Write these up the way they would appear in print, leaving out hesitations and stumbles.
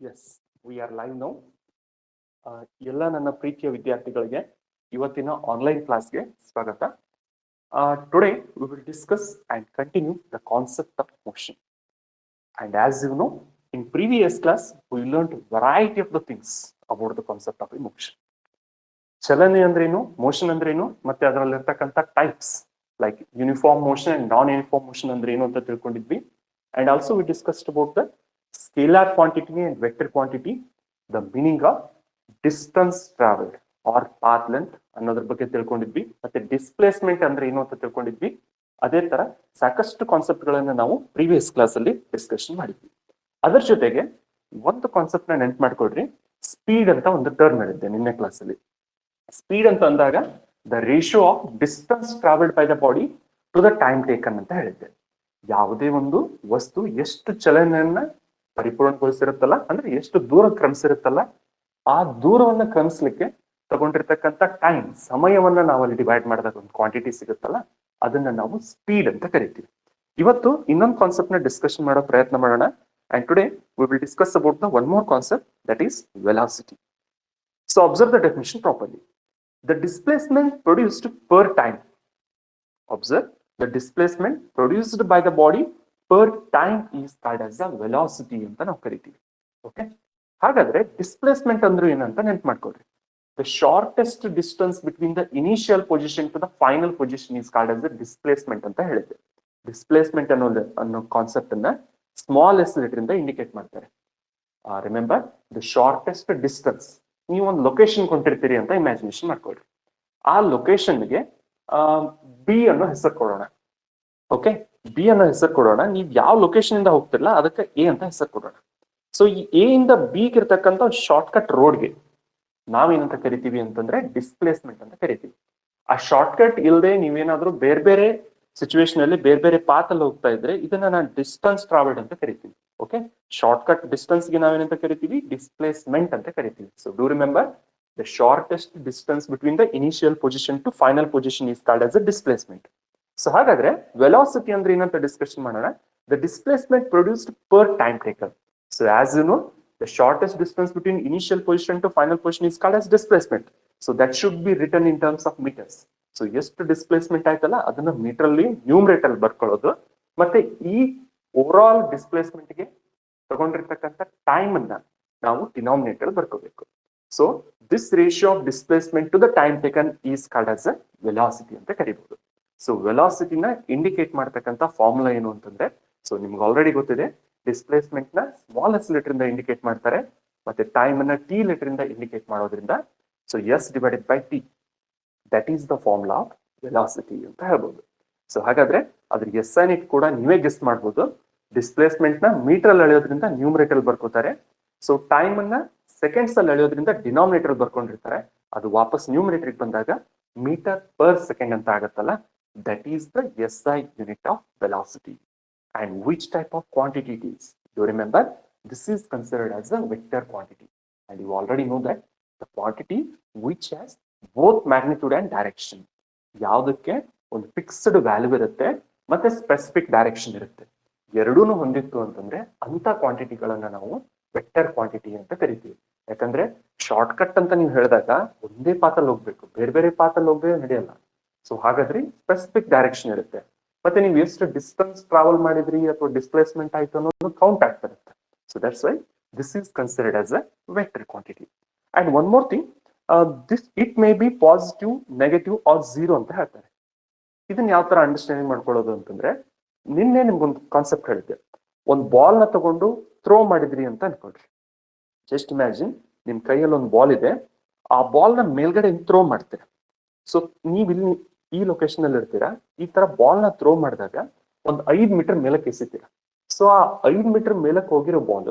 S we are live now. ಎಲ್ಲ ನನ್ನ ಪ್ರೀತಿಯ ವಿದ್ಯಾರ್ಥಿಗಳಿಗೆ ಇವತ್ತಿನ ಆನ್ಲೈನ್ ಕ್ಲಾಸ್ಗೆ ಸ್ವಾಗತ. Today we will discuss and continue the concept of motion. And as you know, in previous class we learned variety of the things about the concept of emotion. ಚಲನೆ ಅಂದ್ರೇನು, motion ಅಂದ್ರೇನು, ಮತ್ತೆ ಅದರಲ್ಲಿರ್ತಕ್ಕಂಥ types like uniform motion and non uniform motion ಅಂದ್ರೆ ಏನು ಅಂತ ತಿಳ್ಕೊಂಡಿದ್ವಿ. And also we discussed about the scalar quantity and vector quantity, the meaning of distance travelled or path length ಅನ್ನೋದ್ರ ಬಗ್ಗೆ ತಿಳ್ಕೊಂಡಿದ್ವಿ. ಮತ್ತೆ ಡಿಸ್ಪ್ಲೇಸ್ಮೆಂಟ್ ಅಂದ್ರೆ ಏನು ಅಂತ ತಿಳ್ಕೊಂಡಿದ್ವಿ. ಅದೇ ತರ ಸಾಕಷ್ಟು ಕಾನ್ಸೆಪ್ಟ್ ಗಳನ್ನ ನಾವು ಪ್ರೀವಿಯಸ್ ಕ್ಲಾಸ್ ಅಲ್ಲಿ ಡಿಸ್ಕಷನ್ ಮಾಡಿದ್ವಿ. ಅದರ ಜೊತೆಗೆ ಒಂದು ಕಾನ್ಸೆಪ್ಟ್ ನ ನೆನ್ಪು ಮಾಡ್ಕೊಡ್ರಿ, ಸ್ಪೀಡ್ ಅಂತ ಒಂದು ಟರ್ಮ್ ಹೇಳಿದ್ದೆ ನಿನ್ನೆ ಕ್ಲಾಸ್ ಅಲ್ಲಿ. ಸ್ಪೀಡ್ ಅಂತ ಅಂದಾಗ the ratio of distance travelled by the body to the time taken ಅಂತ ಹೇಳಿದ್ದೆ. ಯಾವುದೇ ಒಂದು ವಸ್ತು ಎಷ್ಟು ಚಲನೆಯನ್ನ ಪರಿಪೂರ್ಣಗೊಳಿಸಿರುತ್ತಲ್ಲ, ಅಂದ್ರೆ ಎಷ್ಟು ದೂರ ಕ್ರಮಿಸಿರುತ್ತಲ್ಲ, ಆ ದೂರವನ್ನ ಕ್ರಮಿಸ್ಲಿಕ್ಕೆ ತಗೊಂಡಿರ್ತಕ್ಕಂಥ ಟೈಮ್, ಸಮಯವನ್ನ ನಾವು ಅಲ್ಲಿ ಡಿವೈಡ್ ಮಾಡಿದಾಗ ಒಂದು ಕ್ವಾಂಟಿಟಿ ಸಿಗುತ್ತಲ್ಲ, ಅದನ್ನ ನಾವು ಸ್ಪೀಡ್ ಅಂತ ಕರಿತೀವಿ. ಇವತ್ತು ಇನ್ನೊಂದು ಕಾನ್ಸೆಪ್ಟ್ ನ ಡಿಸ್ಕಷನ್ ಮಾಡೋ ಪ್ರಯತ್ನ ಮಾಡೋಣ. And today we will discuss about the one more concept, that is velocity. So observe the definition properly. The displacement produced per time. Observe, the displacement produced by the body per time is called as the velocity ಅಂತ ನಾವು ಕರಿತೀವಿ. Okay, ಹಾಗಾದ್ರೆ displacement ಅಂದ್ರೆ ಏನಂತ ನೆನ್ಪು ಮಾಡ್ಕೊಳ್ರಿ. The shortest distance between the initial position to the final position is called as the displacement ಅಂತ ಹೇಳಿದ್ದೆ. ಡಿಸ್ಪ್ಲೇಸ್ಮೆಂಟ್ ಅನ್ನೋ ಕಾನ್ಸೆಪ್ಟ್ ಅನ್ನ ಸ್ಮಾಲ್ ಎಸ್ ಲೆಟರ್ ಇಂದ ಇಂಡಿಕೇಟ್ ಮಾಡ್ತಾರೆ. Remember, the shortest distance. ನೀವು ಒಂದು ಲೊಕೇಶನ್ ಕೊಟ್ಟಿರ್ತೀರಿ ಅಂತ ಇಮ್ಯಾಜಿನೇಷನ್ ಮಾಡ್ಕೊಳ್ರಿ. ಆ ಲೊಕೇಶನ್ಗೆ ಬಿ ಅನ್ನೋ ಹೆಸರು ಕೊಡೋಣ. ಓಕೆ, ಬಿ ಅನ್ನೋ ಹೆಸರು ಕೊಡೋಣ. ನೀವು ಯಾವ ಲೊಕೇಶನ್ ಇಂದ ಹೋಗ್ತಿರಲ್ಲ ಅದಕ್ಕೆ ಎ ಅಂತ ಹೆಸರು ಕೊಡೋಣ. ಸೊ ಈ ಎ ಇಂದ ಬಿ ಇರ್ತಕ್ಕಂಥ ಶಾರ್ಟ್ ಕಟ್ ರೋಡ್ಗೆ ನಾವೇನಂತ ಕರಿತೀವಿ ಅಂತಂದ್ರೆ ಡಿಸ್ಪ್ಲೇಸ್ಮೆಂಟ್ ಅಂತ ಕರಿತೀವಿ. ಆ ಶಾರ್ಟ್ ಕಟ್ ಇಲ್ಲದೆ ನೀವೇನಾದ್ರೂ ಬೇರೆ ಬೇರೆ ಸಿಚುವೇಶನ್ ಅಲ್ಲಿ ಬೇರೆ ಬೇರೆ ಪಾತ್ ಅಲ್ಲಿ ಹೋಗ್ತಾ ಇದ್ರೆ ಇದನ್ನ ನಾನು ಡಿಸ್ಟೆನ್ಸ್ ಟ್ರಾವೆಲ್ಡ್ ಅಂತ ಕರಿತೀವಿ. ಓಕೆ, ಶಾರ್ಟ್ ಕಟ್ ಡಿಸ್ಟೆನ್ಸ್ ಗೆ ನಾವೇನಂತ ಕರಿತೀವಿ, ಡಿಸ್ಪ್ಲೇಸ್ಮೆಂಟ್ ಅಂತ ಕರಿತೀವಿ. So do remember, the shortest distance between the initial position to final position is called as a displacement. So ಹಾಗಾದ್ರೆ ವೆಲಾಸಿಟಿ ಅಂದ್ರೆ ಏನಂತ ಡಿಸ್ಕಷನ್ ಮಾಡೋಣ. The displacement produced per time taken. So as you know, the shortest distance between initial position to final position is called as displacement. So that should be written in terms of meters. So ಎಷ್ಟು displacement ಆಯ್ತಲ್ಲ ಅದನ್ನ metre ಅಲ್ಲಿ ನ್ಯೂಮರೇಟ್ ಅಲ್ಲಿ ಬರ್ಕೊಳ್ಳೋದು. ಮತ್ತೆ ಈ over all displacement ಗೆ ತಗೊಂಡಿರ್ತಕ್ಕಂಥ time ಅನ್ನ ನಾವು ಡಿನಾಮಿನೇಟರ್ ಬರ್ಕೋಬೇಕು. So this ratio of displacement to the time taken is called as a velocity ಅಂತ ಕರಿಬಹುದು. ಸೊ ವೆಲಾಸಿಟಿನ ಇಂಡಿಕೇಟ್ ಮಾಡ್ತಕ್ಕಂಥ ಫಾರ್ಮುಲಾ ಏನು ಅಂತಂದ್ರೆ, ಸೊ ನಿಮ್ಗೆ ಆಲ್ರೆಡಿ ಗೊತ್ತಿದೆ, ಡಿಸ್ಪ್ಲೇಸ್ಮೆಂಟ್ ನ ಸ್ಮಾಲ್ ಎಸ್ ಲೆಟರ್ ಇಂದ ಇಂಡಿಕೇಟ್ ಮಾಡ್ತಾರೆ, ಮತ್ತೆ ಟೈಮ್ ಅನ್ನ ಟಿ ಲೆಟರ್ ಇಂದ ಇಂಡಿಕೇಟ್ ಮಾಡೋದ್ರಿಂದ so S divided by T, that is the formula of velocity ಅಂತ ಹೇಳ್ಬೋದು. ಸೊ ಹಾಗಾದ್ರೆ ಅದ್ರ ಎಸ್ ಐನ್ ಇಟ್ ಕೂಡ ನೀವೇ ಗೆಸ್ ಮಾಡ್ಬೋದು. ಡಿಸ್ಪ್ಲೇಸ್ಮೆಂಟ್ ನ ಮೀಟರ್ ಅಲ್ಲಿ ಅಳೆಯೋದ್ರಿಂದ ನ್ಯೂಮರೇಟರ್ ಬರ್ಕೋತಾರೆ. ಸೊ ಟೈಮ್ ಅನ್ನ ಸೆಕೆಂಡ್ಸ್ ಅಲ್ಲಿ ಅಳೆಯೋದ್ರಿಂದ ಡಿನಾಮಿನೇಟರ್ ಬರ್ಕೊಂಡಿರ್ತಾರೆ. ಅದು ವಾಪಸ್ ನ್ಯೂಮರೇಟರ್ ಬಂದಾಗ ಮೀಟರ್ ಪರ್ ಸೆಕೆಂಡ್ ಅಂತ ಆಗತ್ತಲ್ಲ, that is the S I unit of velocity. And which type of quantity it is? You remember, this is considered as a vector quantity, and you already know that the quantity which has both magnitude and direction. ಯಾವುದಕ್ಕೆ ಒಂದು fixed value ಇರುತ್ತೆ ಮತ್ತೆ specific direction ಇರುತ್ತೆ, ಎರಡೂನು ಹೊಂದಿತ್ತು ಅಂತಂದ್ರೆ ಅಂತ ಕ್ವಾಂಟಿಟಿಗಳನ್ನ ನಾವು vector quantity ಅಂತ ಕರಿತೀವಿ. ಯಾಕಂದ್ರೆ ಶಾರ್ಟ್ ಕಟ್ ಅಂತ ನೀವು ಹೇಳಿದಾಗ ಒಂದೇ ಪಾತಲ್ಲಿ ಹೋಗ್ಬೇಕು, ಬೇರೆ ಬೇರೆ ಪಾತಲ್ಲಿ ಹೋಗದೆ ನಡೆಯಲ್ಲ. ಸೊ ಹಾಗಾದ್ರೆ ಸ್ಪೆಸಿಫಿಕ್ ಡೈರೆಕ್ಷನ್ ಇರುತ್ತೆ, ಮತ್ತೆ ನೀವು ಎಷ್ಟು ಡಿಸ್ಟೆನ್ಸ್ ಟ್ರಾವೆಲ್ ಮಾಡಿದ್ರಿ ಅಥವಾ ಡಿಸ್ಪ್ಲೇಸ್ಮೆಂಟ್ ಆಯ್ತು ಅನ್ನೋದು ಕೌಂಟ್ ಆಗ್ತಿರುತ್ತೆ. So that's why this is considered as a vector quantity. And one more thing, this it may be positive, negative or zero ಅಂತ ಹೇಳ್ತಾರೆ. ಇದನ್ನ ಯಾವ ತರ ಅಂಡರ್ಸ್ಟ್ಯಾಂಡಿಂಗ್ ಮಾಡ್ಕೊಳ್ಳೋದು ಅಂತಂದ್ರೆ, ನಿನ್ನೆ ನಿಮ್ಗೊಂದು ಕಾನ್ಸೆಪ್ಟ್ ಹೇಳಿದ್ದೆ. ಒಂದು ಬಾಲ್ ನ ತಗೊಂಡು ಥ್ರೋ ಮಾಡಿದ್ರಿ ಅಂತ ಅನ್ಕೊಳ್ರಿ. ಜಸ್ಟ್ ಇಮ್ಯಾಜಿನ್, ನಿಮ್ ಕೈಯಲ್ಲಿ ಒಂದು ಬಾಲ್ ಇದೆ, ಆ ಬಾಲ್ ನ ಮೇಲ್ಗಡೆ ಥ್ರೋ ಮಾಡ್ತೀರಾ. ಸೊ ನೀವು ಇಲ್ಲಿ ಈ ಲೊಕೇಶನ್ ಅಲ್ಲಿ ಇರ್ತೀರಾ, ಈ ತರ ಬಾಲ್ ನ ಥ್ರೋ ಮಾಡಿದಾಗ ಒಂದು 5 ಮೀಟರ್ ಮೇಲಕ್ಕೆ ಎಸಿತೀರಾ. ಸೊ ಆ 5 ಮೀಟರ್ ಮೇಲಕ್ಕೆ ಹೋಗಿರೋ ಬಾಲ್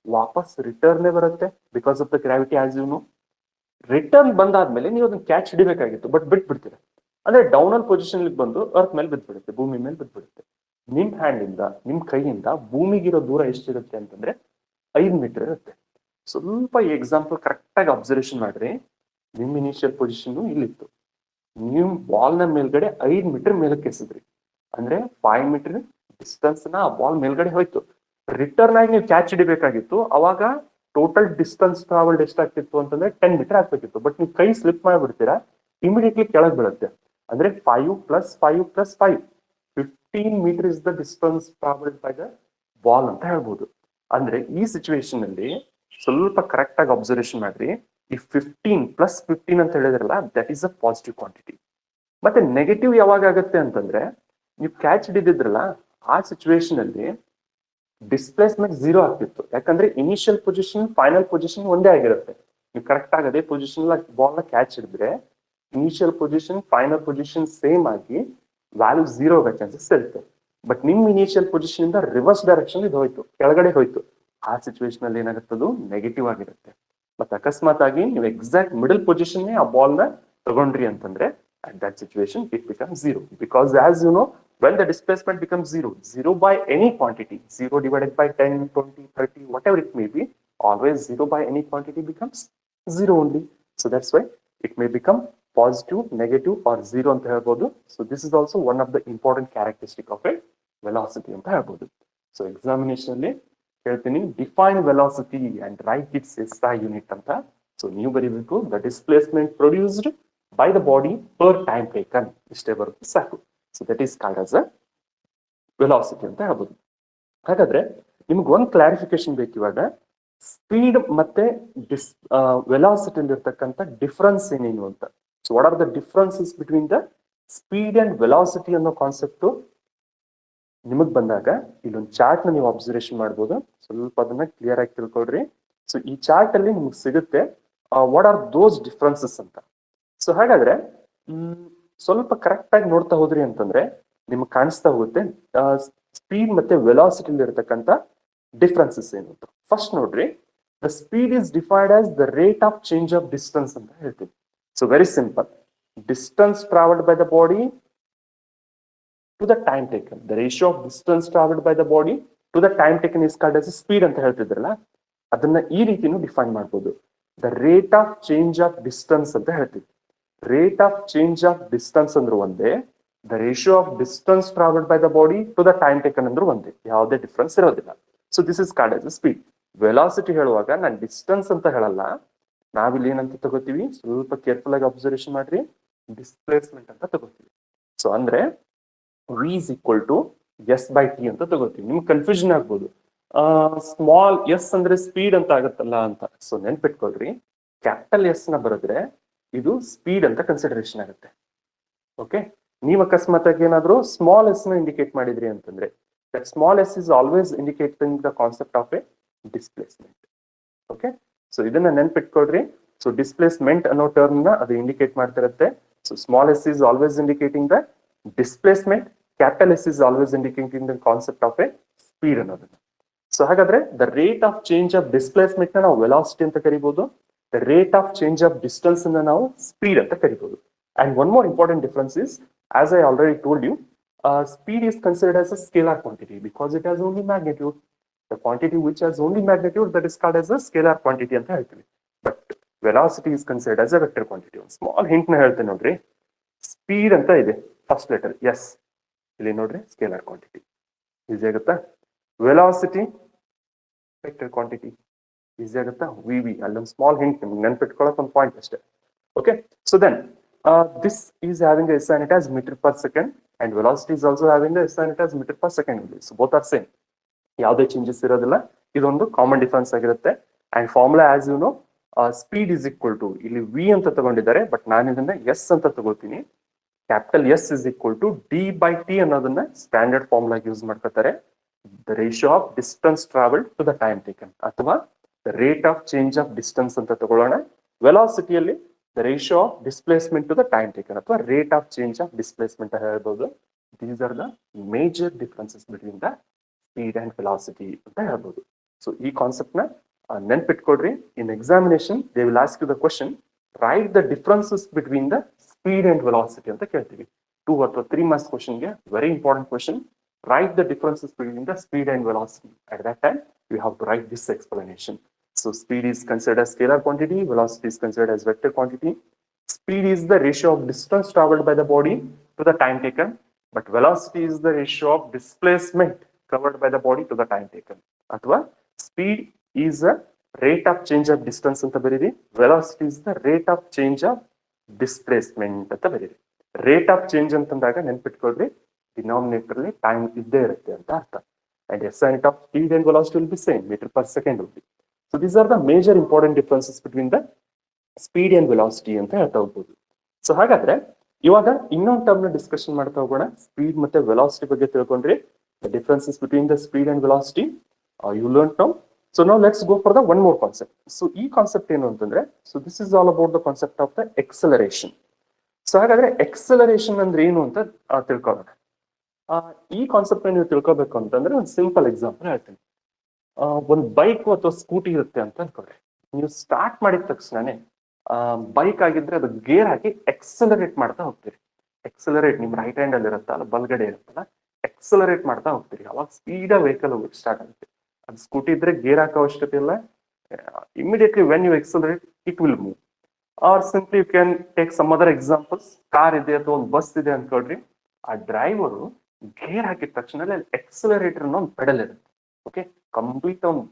ವಾಪಸ್ ರಿಟರ್ನ್ ಬರುತ್ತೆ, because of the gravity as you know. Return ಬಂದಾದ್ಮೇಲೆ ನೀವು ಅದನ್ನ ಕ್ಯಾಚ್ ಹಿಡಿಬೇಕಾಗಿತ್ತು, ಬಟ್ ಬಿಟ್ಬಿಡ್ತೀರಾ. ಅಂದ್ರೆ ಡೌನ್ ಅಲ್ಲಿ ಪೊಸಿಷನ್ ಬಂದು ಅರ್ತ್ ಮೇಲೆ ಬಿದ್ದ್ಬಿಡುತ್ತೆ, ಭೂಮಿ ಮೇಲೆ ಬಿದ್ದ್ಬಿಡುತ್ತೆ. ನಿಮ್ ಹ್ಯಾಂಡ್ ಇಂದ, ನಿಮ್ ಕೈಯಿಂದ ಭೂಮಿಗಿರೋ ದೂರ ಎಷ್ಟಿರುತ್ತೆ ಅಂತಂದ್ರೆ 5 ಮೀಟರ್ ಇರುತ್ತೆ. ಸ್ವಲ್ಪ ಎಕ್ಸಾಂಪಲ್ ಕರೆಕ್ಟ್ ಆಗಿ ಅಬ್ಸರ್ವೇಷನ್ ಮಾಡ್ರಿ. ನಿಮ್ ಇನಿಷಿಯಲ್ ಪೊಸಿಷನ್ ಇಲ್ಲಿತ್ತು, ನೀವು ಬಾಲ್ ನ ಮೇಲ್ಗಡೆ 5 ಮೀಟರ್ ಮೇಲಕ್ಕೆ ಎಸಿದ್ರಿ ಅಂದ್ರೆ 5 ಮೀಟರ್ ಡಿಸ್ಟೆನ್ಸ್ ನ ಬಾಲ್ ಮೇಲ್ಗಡೆ ಹೋಯ್ತು. ರಿಟರ್ನ್ ಆಗಿ ನೀವು ಕ್ಯಾಚ್ ಹಿಡಿಬೇಕಾಗಿತ್ತು, ಅವಾಗ ಟೋಟಲ್ ಡಿಸ್ಟೆನ್ಸ್ ಟ್ರಾವೆಲ್ಡ್ ಎಷ್ಟಾಗ್ತಿತ್ತು ಅಂತಂದ್ರೆ 10 ಮೀಟರ್ ಆಗ್ಬೇಕಿತ್ತು. ಬಟ್ ನೀವು ಕೈ ಸ್ಲಿಪ್ ಮಾಡ್ಬಿಡ್ತೀರಾ, ಇಮಿಡಿಯೇಟ್ಲಿ ಕೆಳಗೆ ಬೀಳುತ್ತೆ. ಅಂದ್ರೆ 5 + 5 + 5 15 metre is the distance travelled by the ball ಅಂತ ಹೇಳ್ಬೋದು. ಅಂದ್ರೆ ಈ ಸಿಚುವೇಶನ್ ಅಲ್ಲಿ ಸ್ವಲ್ಪ ಕರೆಕ್ಟ್ ಆಗಿ ಅಬ್ಸರ್ವೇಷನ್ ಮಾಡ್ರಿ. ಈ 15 + 15 ಅಂತ ಹೇಳಿದ್ರಲ್ಲ, that is a positive quantity. ಮತ್ತೆ ನೆಗೆಟಿವ್ ಯಾವಾಗ ಆಗುತ್ತೆ ಅಂತಂದ್ರೆ, ನೀವು ಕ್ಯಾಚ್ ಹಿಡಿದಿದ್ರಲ್ಲ, ಆ ಸಿಚುವೇಶನ್ ಅಲ್ಲಿ ಡಿಸ್ಪ್ಲೇಸ್ಮೆಂಟ್ 0 ಆಗ್ತಿತ್ತು. ಯಾಕಂದ್ರೆ ಇನಿಷಿಯಲ್ ಪೊಸಿಷನ್ ಫೈನಲ್ ಪೊಸಿಷನ್ ಒಂದೇ ಆಗಿರುತ್ತೆ. ನೀವು ಕರೆಕ್ಟ್ ಆಗಿ ಅದೇ ಪೊಸಿಷನ್ ಬಾಲ್ ನ ಕ್ಯಾಚ್ ಹಿಡಿದ್ರೆ initial position final position same ಆಗಿ ವ್ಯಾಲ್ಯೂ 0 ಆಗೋ ಚಾನ್ಸಸ್ ಇರುತ್ತೆ. ಬಟ್ ನಿಮ್ ಇನಿಷಿಯಲ್ ಪೊಸಿಷನ್ ಇಂದ ರಿವರ್ಸ್ ಡೈರೆಕ್ಷನ್ ಇದು ಹೋಯ್ತು, ಕೆಳಗಡೆ ಹೋಯ್ತು. ಆ ಸಿಚುವೇಶನ್ ಅಲ್ಲಿ ಏನಾಗುತ್ತದು ನೆಗೆಟಿವ್ ಆಗಿರುತ್ತೆ. ಮತ್ತೆ ಅಕಸ್ಮಾತ್ ಆಗಿ ನೀವು ಎಕ್ಸಾಕ್ಟ್ ಮಿಡಲ್ ಪೊಸಿಷನ್ ಆ ಬಾಲ್ ನ ತಗೊಂಡ್ರಿ ಅಂತಂದ್ರೆ, at that situation it becomes 0, because as you know, when the displacement becomes 0 by any quantity, 0 divided by 10, 20, 30, whatever it may be, always 0 by any quantity becomes 0 only. So that's why it may become positive, negative or 0 ಅಂತ ಹೇಳ್ಬೋದು. So this is also one of the important characteristic of a velocity ಅಂತ ಹೇಳ್ಬೋದು. So examination ಅಲ್ಲಿ ಹೇಳ್ತೀನಿ, define velocity and write it's SI unit ಅಂತ. So ನೀವು ಬರೀಬೇಕು, the displacement produced by the body per time taken. ಇಷ್ಟೇ ಬರುತ್ತೆ ಸಾಕು. So that is called as a velocity ಅಂತ ಹೇಳ್ಬೋದು. ಹಾಗಾದ್ರೆ ನಿಮ್ಗೆ ಒಂದು ಕ್ಲಾರಿಫಿಕೇಶನ್ ಬೇಕು ಇವಾಗ. ಸ್ಪೀಡ್ ಮತ್ತೆ ವೆಲಾಸಿಟಿ ಇರ್ತಕ್ಕಂಥ ಡಿಫ್ರೆನ್ಸ್ ಏನೇನು ಅಂತ. So what are the differences between the speed and velocity ಅನ್ನೋ ಕಾನ್ಸೆಪ್ಟ್ ನಿಮಗ್ ಬಂದಾಗ ಇಲ್ಲೊಂದು ಚಾರ್ಟ್ ನ ನೀವು ಅಬ್ಸರ್ವೇಷನ್ ಮಾಡ್ಬೋದು. ಸ್ವಲ್ಪ ಅದನ್ನ ಕ್ಲಿಯರ್ ಆಗಿ ತಿಳ್ಕೊಳ್ರಿ. ಸೊ ಈ ಚಾರ್ಟ್ ಅಲ್ಲಿ ನಿಮ್ಗೆ ಸಿಗುತ್ತೆ ವಾಟ್ ಆರ್ ದೋಸ್ ಡಿಫ್ರೆನ್ಸಸ್ ಅಂತ. ಸೊ ಹಾಗಾದ್ರೆ ಸ್ವಲ್ಪ ಕರೆಕ್ಟ್ ಆಗಿ ನೋಡ್ತಾ ಹೋದ್ರಿ ಅಂತಂದ್ರೆ ನಿಮ್ಗೆ ಕಾಣಿಸ್ತಾ ಹೋಗುತ್ತೆ ಸ್ಪೀಡ್ ಮತ್ತೆ ವೆಲಾಸಿಟಿ ಇರತಕ್ಕಂತ ಡಿಫ್ರೆನ್ಸಸ್ ಏನು ಅಂತ. ಫಸ್ಟ್ ನೋಡ್ರಿ, the speed is defined as the rate of change of distance ಅಂತ ಹೇಳ್ತೀವಿ. So very simple, distance travelled by the body to the time taken, the ratio of distance travelled by the body to the time taken is called as speed ಅಂತ ಹೇಳ್ತಿದ್ರಲ್ಲ, ಅದನ್ನ ಈ ರೀತಿನೂ define ಮಾಡ್ಬೋದು. The rate of change of distance ಅಂತ ಹೇಳ್ತೀವಿ. Rate of change of distance ಅಂದ್ರೆ ಒಂದೇ, the ratio of distance travelled by the body to the time taken ಅಂದ್ರೆ ಒಂದೇ, ಯಾವುದೇ ಡಿಫ್ರೆನ್ಸ್ ಇರೋದಿಲ್ಲ. So this is called as speed. Velocity ಹೇಳುವಾಗ ನಾನು ಡಿಸ್ಟೆನ್ಸ್ ಅಂತ ಹೇಳಲ್ಲ, ನಾವಿಲ್ಲಿ ಏನಂತ ತಗೋತೀವಿ, ಸ್ವಲ್ಪ ಕೇರ್ಫುಲ್ ಆಗಿ ಅಬ್ಸರ್ವೇಷನ್ ಮಾಡ್ರಿ, ಡಿಸ್ಪ್ಲೇಸ್ಮೆಂಟ್ ಅಂತ ತಗೋತೀವಿ. ಸೊ ಅಂದ್ರೆ v is equal to s/t ಅಂತ ತಗೋತೀವಿ. ನಿಮ್ಗೆ ಕನ್ಫ್ಯೂಷನ್ ಆಗ್ಬೋದು, ಸ್ಮಾಲ್ ಎಸ್ ಅಂದ್ರೆ ಸ್ಪೀಡ್ ಅಂತ ಆಗತ್ತಲ್ಲ ಅಂತ. ಸೊ ನೆನ್ಪಿಟ್ಕೊಳ್ರಿ, ಕ್ಯಾಪಿಟಲ್ ಎಸ್ ನ ಬರೆದ್ರೆ ಇದು ಸ್ಪೀಡ್ ಅಂತ ಕನ್ಸಿಡರೇಷನ್ ಆಗುತ್ತೆ. ಓಕೆ, ನೀವು ಅಕಸ್ಮಾತ್ ಆಗಿ ಏನಾದ್ರು ಸ್ಮಾಲ್ ಎಸ್ ನ ಇಂಡಿಕೇಟ್ ಮಾಡಿದ್ರಿ ಅಂತಂದ್ರೆ, that small S is always indicating the concept of a displacement. Okay, so ಇದನ್ನ ನೆನ್ಪಿಟ್ಕೊಳ್ರಿ. ಸೊ ಡಿಸ್ಪ್ಲೇಸ್ಮೆಂಟ್ ಅನ್ನೋ ಟರ್ಮ್ ನ ಅದು ಇಂಡಿಕೇಟ್ ಮಾಡ್ತಿರುತ್ತೆ. So small S is always indicating the displacement, capital S is always indicating the concept of a speed ಅನ್ನೋದನ್ನ. So ಹಾಗಾದ್ರೆ the rate of change of displacement ನ ನಾವು ವೆಲಾಸಿಟಿ ಅಂತ ಕರಿಬಹುದು, the rate of change of distance ಅನ್ನ ನಾವು speed ಅಂತ ಕರಿಬಹುದು. And one more important difference is, as I already told you, speed is considered as a scalar quantity because it has only magnitude. The quantity which has only magnitude, that is called as a scalar quantity ಅಂತ ಹೇಳ್ತೀವಿ. But velocity is considered as a vector quantity. ಒಂದು small hint ನ ಹೇಳ್ತೇನೆ ನೋಡ್ರಿ, speed ಅಂತ ಇದೆ first letter S, ಇಲ್ಲಿ ನೋಡ್ರಿ ಸ್ಕೇಲಾರ್ ಕ್ವಾಂಟಿಟಿ ಈಸಿ ಆಗುತ್ತಾ. ವೆಲಾಸಿಟಿ ವೆಕ್ಟರ್ ಕ್ವಾಂಟಿಟಿ ಈಸಿ ಆಗುತ್ತಾ. ವಿ ವಿ ಅಲ್ಲೊಂದು ಸ್ಮಾಲ್ ಹಿಂಟ್ ನಿಮ್ಗೆ ನೆನ್ಪಿಟ್ಕೊಳ್ಳೋಕೆ ಒಂದು ಪಾಯಿಂಟ್ ಅಷ್ಟೇ. Okay, so then this is having a SI unit as meter per second and velocity is also having a SI unit as meter per second only. So both are same, ಯಾವುದೇ changes ಇರೋದಿಲ್ಲ. ಇದೊಂದು common difference ಆಗಿರುತ್ತೆ. And formula as you know, speed is equal to, ಇಲ್ಲಿ V ಅಂತ ತಗೊಂಡಿದ್ದಾರೆ but ನಾನು ಇದನ್ನ S ಅಂತ ತಗೋತೀನಿ. Capital S is equal to d/t ಅನ್ನೋದನ್ನ ಸ್ಟ್ಯಾಂಡರ್ಡ್ ಫಾರ್ಮುಲಾ ಯೂಸ್ ಮಾಡ್ಕೊತಾರೆ. The ratio of distance travelled to the time taken, ಅಥವಾ the rate of change of distance ಅಂತ ತಗೊಳ್ಳೋಣ. ವೆಲಾಸಿಟಿಯಲ್ಲಿ the ratio of displacement to the time taken ಅಥವಾ rate of change of displacement ಅಂತ ಹೇಳ್ಬೋದು. These are the major differences between the speed and velocity ಅಂತ ಹೇಳ್ಬೋದು. So ಈ concept ನ ನೆನ್ಪಿಟ್ಕೊಡ್ರಿ. In examination they will ask you the question, write the differences between the speed and velocity ಅಂತ ಕೇಳ್ತೀವಿ. 2 ಅಥವಾ 3 ಮಾರ್ಕ್ಸ್ ಕ್ವಶನ್ ಗೆ very important question. Write the differences between the speed and velocity. At that time you have to write this explanation. So speed is considered as scalar quantity, velocity is considered as vector quantity. Speed is the ratio of distance traveled by the body to the time taken, but velocity is the ratio of displacement covered by the body to the time taken. Athwa speed is a rate of change of distance ಅಂತ ಬರೀರಿ, velocity is the rate of change of displacement ಅಂತ ಬರೀರಿ. Rate of change ಅಂತಂದಾಗ ನೆನ್ಪಿಟ್ಕೊಳ್ರಿ, denominator ಅಲ್ಲಿ time ಇದ್ದೇ ಇರುತ್ತೆ ಅಂತ ಅರ್ಥ. And S unit of speed and velocity will be same, metre per second will be. So these are the major important differences between the speed and velocity ಅಂತ ಹೇಳ್ತಾ ಹೋಗ್ಬೋದು. So ಹಾಗಾದ್ರೆ ಇವಾಗ ಇನ್ನೊಂದು ಟರ್ಮ್ ನ ಡಿಸ್ಕಷನ್ ಮಾಡ್ತಾ ಹೋಗೋಣ. ಸ್ಪೀಡ್ ಮತ್ತೆ ವೆಲಾಸಿಟಿ ಬಗ್ಗೆ ತಿಳ್ಕೊಂಡ್ರಿ, the differences between the speed and velocity you learn now. So ನಾವು let's go for the one more concept. So ಈ ಕಾನ್ಸೆಪ್ಟ್ ಏನು ಅಂತಂದ್ರೆ, so this is all about the concept of the acceleration. So ಹಾಗಾದ್ರೆ acceleration ಅಂದ್ರೆ ಏನು ಅಂತ ತಿಳ್ಕೊಳ್ಳೋಣ. ಈ ಕಾನ್ಸೆಪ್ಟ್ ನೀವು ತಿಳ್ಕೊಬೇಕು ಅಂತಂದ್ರೆ ಒಂದು ಸಿಂಪಲ್ ಎಕ್ಸಾಂಪಲ್ ಹೇಳ್ತೀನಿ. ಒಂದು ಬೈಕ್ ಅಥವಾ ಸ್ಕೂಟಿ ಇರುತ್ತೆ ಅಂತ ಅನ್ಕೊಳ್ರಿ. ನೀವು ಸ್ಟಾರ್ಟ್ ಮಾಡಿದ ತಕ್ಷಣನೇ ಬೈಕ್ ಆಗಿದ್ರೆ ಅದು ಗೇರ್ ಹಾಕಿ ಎಕ್ಸಲರೇಟ್ ಮಾಡ್ತಾ ಹೋಗ್ತೀರಿ. ಎಕ್ಸಲರೇಟ್ ನಿಮ್ ರೈಟ್ ಹ್ಯಾಂಡ್ ಅಲ್ಲಿ ಇರುತ್ತಲ್ಲ, ಬಲ್ಗಡೆ ಇರುತ್ತಲ್ಲ, ಎಕ್ಸಲರೇಟ್ ಮಾಡ್ತಾ ಹೋಗ್ತೀರಿ. ಅವಾಗ ಸ್ಪೀಡ್ ವೆಹಿಕಲ್ ಹೋಗ್ಲಿಕ್ಕೆ ಸ್ಟಾರ್ಟ್ ಆಗುತ್ತೆ. ಅದು ಸ್ಕೂಟಿ ಇದ್ರೆ ಗೇರ್ ಹಾಕೋ ಅವಶ್ಯಕತೆ ಇಲ್ಲ. Immediately when you accelerate it will move. Or simply you can take some other examples. Car ಇದೆ ಅಥವಾ ಒಂದು ಬಸ್ ಇದೆ ಅನ್ಕೊಳ್ರಿ. ಆ ಡ್ರೈವರು ಗೇರ್ ಹಾಕಿದ ತಕ್ಷಣ ಎಕ್ಸಲರೇಟರ್ ಅನ್ನೋ ಒಂದು ಪೆಡಲ್ ಇರುತ್ತೆ. ಓಕೆ, ಕಂಪ್ಲೀಟ್ ಒಂದು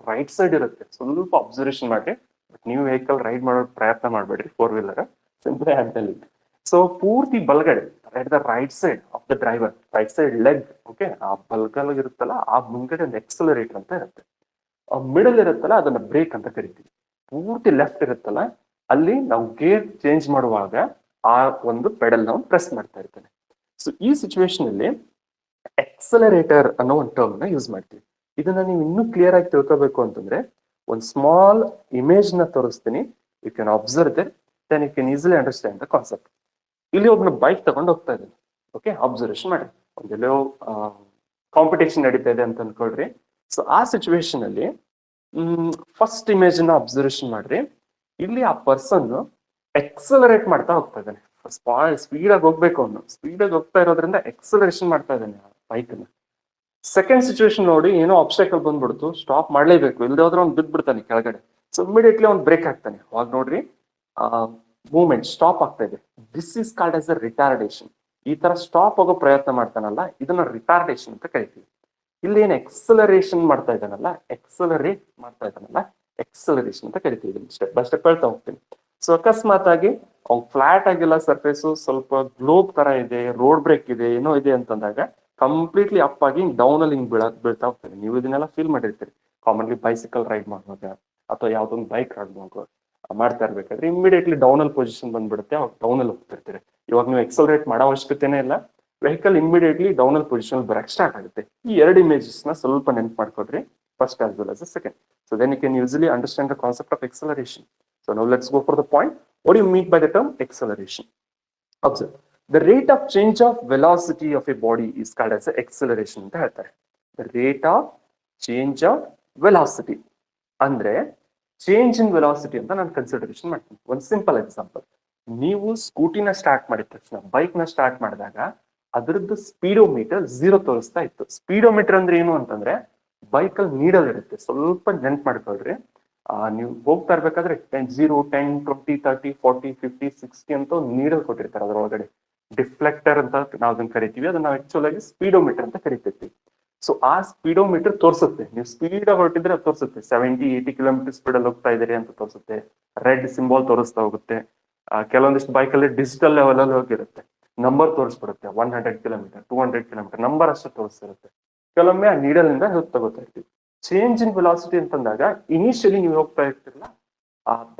ರೈಟ್ ಸೈಡ್ ಇರುತ್ತೆ. ಸ್ವಲ್ಪ ಅಬ್ಸರ್ವೇಷನ್ ಮಾಡಿ, ಬಟ್ ನೀವು ವೆಹಿಕಲ್ ರೈಡ್ ಮಾಡೋ ಪ್ರಯತ್ನ ಮಾಡಬೇಡ್ರಿ, 4-wheeler ಸಿಂಪ್ಲಿ ಹ್ಯಾಂಡಲ್. ಸೊ ಪೂರ್ತಿ ಬಲ್ಗಡೆ the right side of the driver, right side leg, okay, ಆ ಬಲ್ಗಲ್ ಇರುತ್ತಲ್ಲ ಆ ಮುಂಗಡೆ ಒಂದು ಎಕ್ಸಲರೇಟರ್ ಅಂತ ಇರುತ್ತೆ. ಮಿಡಲ್ ಇರುತ್ತಲ್ಲ ಅದನ್ನ ಬ್ರೇಕ್ ಅಂತ ಕರಿತೀವಿ. ಪೂರ್ತಿ ಲೆಫ್ಟ್ ಇರುತ್ತಲ್ಲ ಅಲ್ಲಿ ನಾವು ಗೇರ್ ಚೇಂಜ್ ಮಾಡುವಾಗ ಆ ಒಂದು ಪೆಡಲ್ ನಾವು ಪ್ರೆಸ್ ಮಾಡ್ತಾ ಇರ್ತಾನೆ. ಸೊ ಈ ಸಿಚುವೇಶನ್ ಅಲ್ಲಿ ಎಕ್ಸಲರೇಟರ್ ಅನ್ನೋ ಒಂದು ಟರ್ಮ್ ನ ಯೂಸ್ ಮಾಡ್ತೀವಿ. ಇದನ್ನ ನೀವು ಇನ್ನೂ ಕ್ಲಿಯರ್ ಆಗಿ ತಿಳ್ಕೋಬೇಕು ಅಂತಂದ್ರೆ ಒಂದು ಸ್ಮಾಲ್ ಇಮೇಜ್ ನ ತೋರಿಸ್ತೀನಿ. You can observe that, then you can easily understand the concept. ಇಲ್ಲಿ ಒಬ್ಬನ ಬೈಕ್ ತಗೊಂಡು ಹೋಗ್ತಾ ಇದ್ದಾನೆ. ಓಕೆ, ಅಬ್ಸರ್ವೇಷನ್ ಮಾಡಿ. ಒಂದೆಲ್ಲೋ ಕಾಂಪಿಟೇಷನ್ ನಡೀತಾ ಇದೆ ಅಂತ ಅನ್ಕೊಳ್ರಿ. ಸೊ ಆ ಸಿಚುವೇಶನ್ ಅಲ್ಲಿ ಫಸ್ಟ್ ಇಮೇಜ್ ನ ಅಬ್ಸರ್ವೇಷನ್ ಮಾಡ್ರಿ. ಇಲ್ಲಿ ಆ ಪರ್ಸನ್ ಎಕ್ಸಲರೇಟ್ ಮಾಡ್ತಾ ಹೋಗ್ತಾ ಇದ್ದಾನೆ. ಸ್ಪೀಡ್ ಆಗಿ ಹೋಗ್ಬೇಕು, ಅವನು ಸ್ಪೀಡ್ ಆಗಿ ಹೋಗ್ತಾ ಇರೋದ್ರಿಂದ ಎಕ್ಸಲರೇಷನ್ ಮಾಡ್ತಾ ಇದ್ದಾನೆ ಬೈಕ್ ನ. ಸೆಕೆಂಡ್ ಸಿಚುವೇಶನ್ ನೋಡಿ, ಏನೋ ಆಬ್ಸ್ಟಕಲ್ ಬಂದ್ಬಿಡ್ತು, ಸ್ಟಾಪ್ ಮಾಡ್ಲೇಬೇಕು, ಇಲ್ಲದೆ ಹೋದ್ರೆ ಅವ್ನು ಬಿದ್ಬಿಡ್ತಾನೆ ಕೆಳಗಡೆ. ಸೊ ಇಮಿಡಿಯೇಟ್ಲಿ ಅವ್ನು ಬ್ರೇಕ್ ಹಾಕ್ತಾನೆ. ಅವಾಗ ನೋಡ್ರಿ ಮೂವ್ಮೆಂಟ್ ಸ್ಟಾಪ್ ಆಗ್ತಾ ಇದೆ. This is called as a retardation. ಈ ತರ ಸ್ಟಾಪ್ ಆಗೋ ಪ್ರಯತ್ನ ಮಾಡ್ತಾನಲ್ಲ, ಇದನ್ನ ರಿಟಾರ್ಡೇಷನ್ ಅಂತ ಕರಿತೀವಿ. ಇಲ್ಲಿ ಏನು ಎಕ್ಸಲರೇಷನ್ ಮಾಡ್ತಾ ಇದ್ದಾನಲ್ಲ, ಎಕ್ಸಲರೇಟ್ ಮಾಡ್ತಾ ಇದ್ದಾನಲ್ಲ, ಎಕ್ಸಲರೇಷನ್ ಅಂತ ಕರಿತೀವಿ. ಸ್ಟೆಪ್ ಬೈ ಸ್ಟೆಪ್ ಹೇಳ್ತಾ ಹೋಗ್ತೀನಿ. ಸೊ ಅಕಸ್ಮಾತ್ ಆಗಿ ಅವ್ನು ಫ್ಲಾಟ್ ಆಗಿಲ್ಲ, ಸರ್ಫೇಸ್ ಸ್ವಲ್ಪ ಗ್ಲೋಬ್ ತರ ಇದೆ, ರೋಡ್ ಬ್ರೇಕ್ ಇದೆ, ಏನೋ ಇದೆ ಅಂತಂದಾಗ ಕಂಪ್ಲೀಟ್ಲಿ ಅಪ್ ಆಗಿ ಡೌನ್ ಅಲ್ಲಿ ಹಿಂಗ್ ಬೀಳ್ತಾ ಹೋಗ್ತಾರೆ. ನೀವು ಇದನ್ನೆಲ್ಲ ಫೀಲ್ ಮಾಡಿರ್ತೀರಿ ಕಾಮನ್ಲಿ ಬೈಸಿಕಲ್ ರೈಡ್ ಮಾಡುವಾಗ ಅಥವಾ ಯಾವ್ದೊಂದು ಬೈಕ್ ರೈಡ್ ಮಾಡ್ತಾ ಇರ್ಬೇಕಾದ್ರೆ ಇಮಿಡಿಯೇಟ್ಲಿ ಡೌನ್ ಅಲ್ಲಿ ಪೊಸಿಷನ್ ಬಂದ್ಬಿಡುತ್ತೆ, ಅವಾಗ ಡೌನ್ ಅಲ್ಲಿ ಹೋಗ್ತಿರ್ತೀರಿ. ಇವಾಗ ನೀವು ಎಕ್ಸಲರೇಟ್ ಮಾಡೋ ಅವಶ್ಯಕತೆನೇ ಇಲ್ಲ, ವೆಹಿಕಲ್ ಇಮಿಡಿಯೇಟ್ಲಿ ಡೌನ್ ಅಲ್ಲಿ ಪೊಸಿಷನ್ ಬರಕ್ ಸ್ಟಾರ್ಟ್ ಆಗುತ್ತೆ. ಈ ಎರಡು ಇಮೇಜಸ್ ನ ಸ್ವಲ್ಪ ನೆನ್ಪು ಮಾಡ್ಕೊಡ್ರಿ, first as well as second. So then you can easily understand the concept of acceleration. So now let's go for the point. What you mean by the term acceleration? Observe. The rate of change of velocity of a body is called as acceleration ಅಂತ ಹೇಳ್ತಾರೆ. The rate of change of velocity ಅಂದ್ರೆ change in velocity ಅಂತ ನಾನು consideration ಮಾಡ್ತೀನಿ. ಒಂದು simple example, ನೀವು ಸ್ಕೂಟಿನ start ಮಾಡಿದ ತಕ್ಷಣ, ಬೈಕ್ ನ ಸ್ಟಾರ್ಟ್ ಮಾಡಿದಾಗ ಅದರದ್ದು ಸ್ಪೀಡೋಮೀಟರ್ 0 ತೋರಿಸ್ತಾ ಇತ್ತು. ಸ್ಪೀಡೋಮೀಟರ್ ಅಂದ್ರೆ ಏನು ಅಂತಂದ್ರೆ ಬೈಕ್ ಅಲ್ಲಿ ನೀಡಲ್ ಇರುತ್ತೆ. ಸ್ವಲ್ಪ ನೆನ್ಪು ಮಾಡ್ಕೊಳ್ರಿ. ನೀವು ಹೋಗ್ತಾ ಇರ್ಬೇಕಾದ್ರೆ 0, 10, 20, 30, 40, 50, 60 ಅಂತ ಒಂದು ನೀಡಲ್ ಕೊಟ್ಟಿರ್ತಾರೆ. ಅದರೊಳಗಡೆ ಡಿಫ್ಲೆಕ್ಟರ್ ಅಂತ ನಾವು ಅದನ್ನ ಕರಿತೀವಿ. ಅದನ್ನ ನಾವು ಆಕ್ಚುಲ್ ಆಗಿ ಸ್ಪೀಡೋಮೀಟರ್ ಅಂತ ಕರಿತೀವಿ. ಸೊ ಆ ಸ್ಪೀಡೋಮೀಟರ್ ತೋರಿಸುತ್ತೆ, ನೀವು ಸ್ಪೀಡ್ ಹೊರಟಿದ್ರೆ ಅದು ತೋರಿಸುತ್ತೆ 70-80 ಕಿಲೋಮೀಟರ್ ಸ್ಪೀಡ್ ಅಲ್ಲಿ ಹೋಗ್ತಾ ಇದ್ದೀರಿ ಅಂತ ತೋರಿಸುತ್ತೆ. ರೆಡ್ ಸಿಂಬಾಲ್ ತೋರಿಸ್ತಾ ಹೋಗುತ್ತೆ. ಕೆಲವೊಂದಿಷ್ಟು ಬೈಕ್ ಅಲ್ಲಿ ಡಿಜಿಟಲ್ ಲೆವೆಲ್ ಅಲ್ಲಿ ಹೋಗಿರುತ್ತೆ, ನಂಬರ್ ತೋರಿಸ್ಬಿಡುತ್ತೆ. 100 ಕಿಲೋಮೀಟರ್, 200 ಕಿಲೋಮೀಟರ್ ನಂಬರ್ ಅಷ್ಟು ತೋರಿಸ್ತಿರುತ್ತೆ. ಕೆಲವೊಮ್ಮೆ ಆ ನೀಡಲ್ ಇಂದ ತಗೋತಾ ಇರ್ತೀವಿ. ಚೇಂಜ್ ಇನ್ ವೆಲಾಸಿಟಿ ಅಂತಂದಾಗ ಇನಿಷಿಯಲಿ ನೀವು ಹೋಗ್ತಾ ಇರ್ತಿರಲ್ಲ,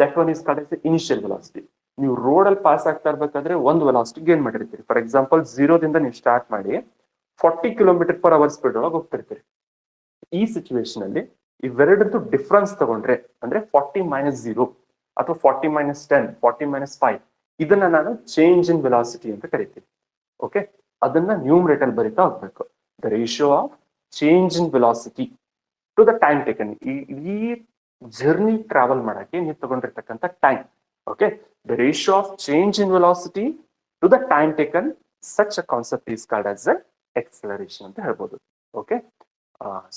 that one is called as initial velocity. ನೀವು ರೋಡ್ ಅಲ್ಲಿ ಪಾಸ್ ಆಗ್ತಾ ಇರ್ಬೇಕಾದ್ರೆ ಒಂದು ವೆಲಾಸಿಟಿ ಗೇನ್ ಮಾಡಿರ್ತೀರಿ. ಫಾರ್ ಎಕ್ಸಾಂಪಲ್ 0ದಿಂದ ನೀವು ಸ್ಟಾರ್ಟ್ ಮಾಡಿ 40 km/h ಸ್ಪೀಡ್ ಒಳಗೆ ಹೋಗ್ತಿರ್ತೀರಿ. ಈ ಸಿಚುವೇಶನ್ ಅಲ್ಲಿ ಇವೆರಡರದ್ದು ಡಿಫ್ರೆನ್ಸ್ ತಗೊಂಡ್ರೆ ಅಂದ್ರೆ 40 - 0 ಅಥವಾ 40 - 10, 40 - 5, ಇದನ್ನ ನಾನು ಚೇಂಜ್ ಇನ್ ವೆಲಾಸಿಟಿ ಅಂತ ಕರಿತೀನಿ. ಓಕೆ, ಅದನ್ನ ನ್ಯೂಮರೇಟರ್ ಅಲ್ಲಿ ಬರಿತಾ ಹೋಗ್ಬೇಕು. The ratio of change in velocity to the time taken. ಈ ಜರ್ನಿ ಟ್ರಾವೆಲ್ ಮಾಡಕ್ಕೆ ನೀವು ತಗೊಂಡಿರ್ತಕ್ಕಂಥ time. Okay, the ratio of change in velocity to the time taken, such a concept is called as acceleration ಅಂತ ಹೇಳ್ಬೋದು. Okay,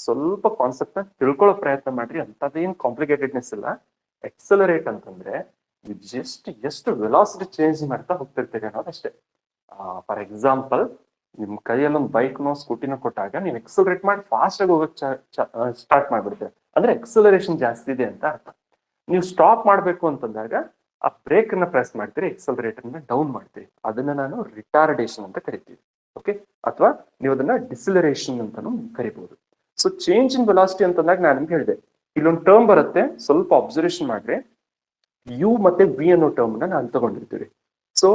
ಸ್ವಲ್ಪ concept ನ ತಿಳ್ಕೊಳ್ಳೋ ಪ್ರಯತ್ನ ಮಾಡ್ರಿ. ಅಂತದೇನು ಕಾಂಪ್ಲಿಕೇಟೆಡ್ನೆಸ್ ಇಲ್ಲ. ಎಕ್ಸಲರೇಟ್ ಅಂತಂದ್ರೆ ಎಷ್ಟು ವೆಲಾಸಿಟಿ ಚೇಂಜ್ ಮಾಡ್ತಾ ಹೋಗ್ತಿರ್ತೀರಿ ಅನ್ನೋದಷ್ಟೇ. ಫಾರ್ ಎಕ್ಸಾಂಪಲ್, ನಿಮ್ ಕೈಯಲ್ಲಿ ಒಂದು ಬೈಕ್ನೋ ಸ್ಕೂಟಿನೋ ಕೊಟ್ಟಾಗ ನೀವು ಎಕ್ಸಲರೇಟ್ ಮಾಡಿ ಫಾಸ್ಟ್ ಆಗಿ ಹೋಗಕ್ ಸ್ಟಾರ್ಟ್ ಮಾಡ್ಬಿಡ್ತೀರಿ, ಅಂದ್ರೆ ಎಕ್ಸಲರೇಷನ್ ಜಾಸ್ತಿ ಇದೆ ಅಂತ ಅರ್ಥ. ನೀವು ಸ್ಟಾಪ್ ಮಾಡ್ಬೇಕು ಅಂತಂದಾಗ ಆ ಬ್ರೇಕ್ ಅನ್ನ ಪ್ರೆಸ್ ಮಾಡ್ತೀರಿ, ಎಕ್ಸಲರೇಟರ್ ನ ಡೌನ್ ಮಾಡ್ತೀರಿ, ಅದನ್ನ ನಾನು ರಿಟಾರ್ಡೇಷನ್ ಅಂತ ಕರಿತೀವಿ. ಓಕೆ, ಅಥವಾ ನೀವು ಅದನ್ನ ಡಿಸಿಲರೇಷನ್ ಅಂತಾನು ಕರಿಬಹುದು. ಸೊ ಚೇಂಜ್ ಇನ್ ವೆಲಾಸಿಟಿ ಅಂತಂದಾಗ ನಾನು ನಿಮ್ಗೆ ಹೇಳಿದೆ, ಇಲ್ಲೊಂದು ಟರ್ಮ್ ಬರುತ್ತೆ, ಸ್ವಲ್ಪ ಅಬ್ಸರ್ವೇಷನ್ ಮಾಡ್ರಿ. ಯು ಮತ್ತೆ ವಿ ಅನ್ನೋ ಟರ್ಮ್ ನ ನಾನು ತಗೊಂಡಿರ್ತೀವಿ. ಸೊ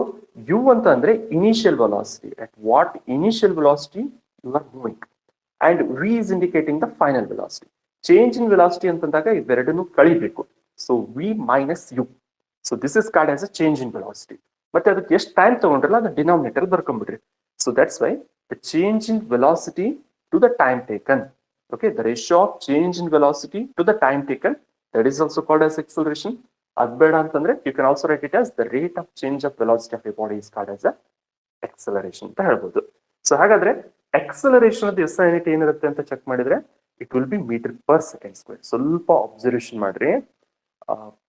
ಯು ಅಂತ ಅಂದ್ರೆ initial velocity, at what initial velocity you are moving, and V is indicating the final velocity. Change in velocity ಅಂತಂದಾಗ ಇವೆರಡನ್ನು ಕಳಿಬೇಕು. So V minus U, so this is called as a change in velocity. ಮತ್ತೆ ಅದಕ್ಕೆ ಎಷ್ಟು time ತಗೊಂಡ್ರಲ್ಲ ಅದನ್ನ denominator ಬರ್ಕೊಂಡ್ಬಿಡ್ರಿ. So that's why the change in velocity to the time taken. Okay, the ratio of change in velocity to the time taken, that is also called as acceleration. Adbeda antandre you can also write it as the rate of change of velocity of a body is called as a acceleration ಅಂತ ಹೇಳ್ಬೋದು. So ಹಾಗಾದ್ರೆ acceleration of SI unit ಏನಿರುತ್ತೆ ಅಂತ check ಮಾಡಿದ್ರೆ it will be meter per second square. ಸ್ವಲ್ಪ observation ಮಾಡ್ರಿ,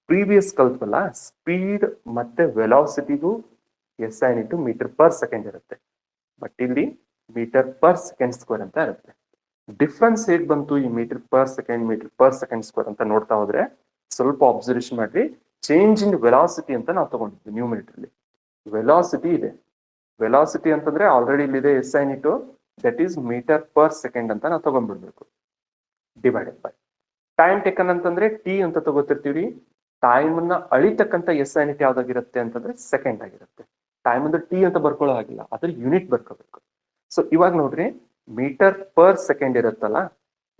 previous ಕಲ್ಪಲ್ಲ speed ಮತ್ತೆ ವೆಲಾಸಿಟಿಗೂ SI unit metre per second ಇರುತ್ತೆ, ಬಟ್ ಇಲ್ಲಿ ಮೀಟರ್ ಪರ್ ಸೆಕೆಂಡ್ ಸ್ಕ್ವೇರ್ ಅಂತ ಇರುತ್ತೆ. ಡಿಫ್ರೆನ್ಸ್ ಹೇಗ್ ಬಂತು ಈ ಮೀಟರ್ ಪರ್ ಸೆಕೆಂಡ್ ಸ್ಕ್ವೇರ್ ಅಂತ ನೋಡ್ತಾ ಹೋದ್ರೆ ಸ್ವಲ್ಪ ಅಬ್ಸರ್ವೇಷನ್ ಮಾಡ್ರಿ. ಚೇಂಜ್ ಇನ್ ವೆಲಾಸಿಟಿ ಅಂತ ನಾವು ತಗೊಂಡಿದ್ವಿ ನ್ಯೂಮರೇಟರ್ ಅಲ್ಲಿ. ವೆಲಾಸಿಟಿ ಇದೆ, ವೆಲಾಸಿಟಿ ಅಂತಂದ್ರೆ ಆಲ್ರೆಡಿ ಇಲ್ಲಿದೆ SI unit, that is metre per second ಅಂತ ನಾವು ತಗೊಂಡ್ಬಿಡ್ಬೇಕು, ಡಿವೈಡೆಡ್ ಬೈ ಟೈಮ್ ಟೇಕನ್ ಅಂತಂದ್ರೆ ಟಿ ಅಂತ ತಗೋತಿರ್ತೀವಿ. ಟೈಮ್ ಅನ್ನ ಅಳಿತಕ್ಕಂತ SI unit ಯಾವ್ದಾಗಿರುತ್ತೆ ಅಂತಂದ್ರೆ ಸೆಕೆಂಡ್ ಆಗಿರುತ್ತೆ. ಟೈಮ್ ಅಂದ್ರೆ ಟಿ ಅಂತ ಬರ್ಕೊಳ್ಳೋ ಹಾಗಿಲ್ಲ, ಅದ್ರ ಯೂನಿಟ್ ಬರ್ಕೋಬೇಕು. ಸೊ ಇವಾಗ ನೋಡ್ರಿ, ಮೀಟರ್ ಪರ್ ಸೆಕೆಂಡ್ ಇರುತ್ತಲ್ಲ,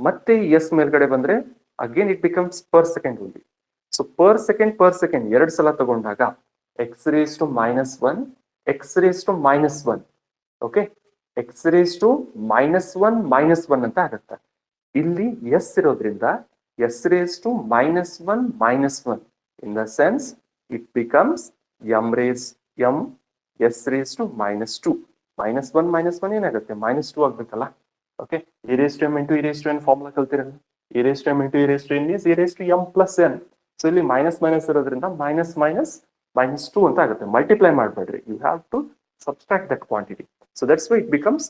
ಮತ್ತೆ ಎಸ್ ಮೇಲ್ಗಡೆ ಬಂದ್ರೆ again it becomes per second only. So per second ಎರಡ್ ಸಲ ತಗೊಂಡಾಗ X raise to minus one, X raise to minus one, okay, X raise to minus one ಅಂತ ಆಗುತ್ತೆ. ಇಲ್ಲಿ ಎಸ್ ಇರೋದ್ರಿಂದ S raise to minus one in the sense it becomes M S raise to minus two. Minus one ಏನಾಗುತ್ತೆ, minus two ಆಗ್ಬೇಕಲ್ಲ. Okay, A raise to M into E raise to N formula ಕಲ್ತಿರಲ್ಲ, A raise to M into E raise to N means A raise to M plus N. So ಇಲ್ಲಿ minus ಇರೋದ್ರಿಂದ minus two ಅಂತ ಆಗುತ್ತೆ. Multiply ಮಾಡಬೇಡ್ರಿ, you have to subtract that quantity. So that's why it becomes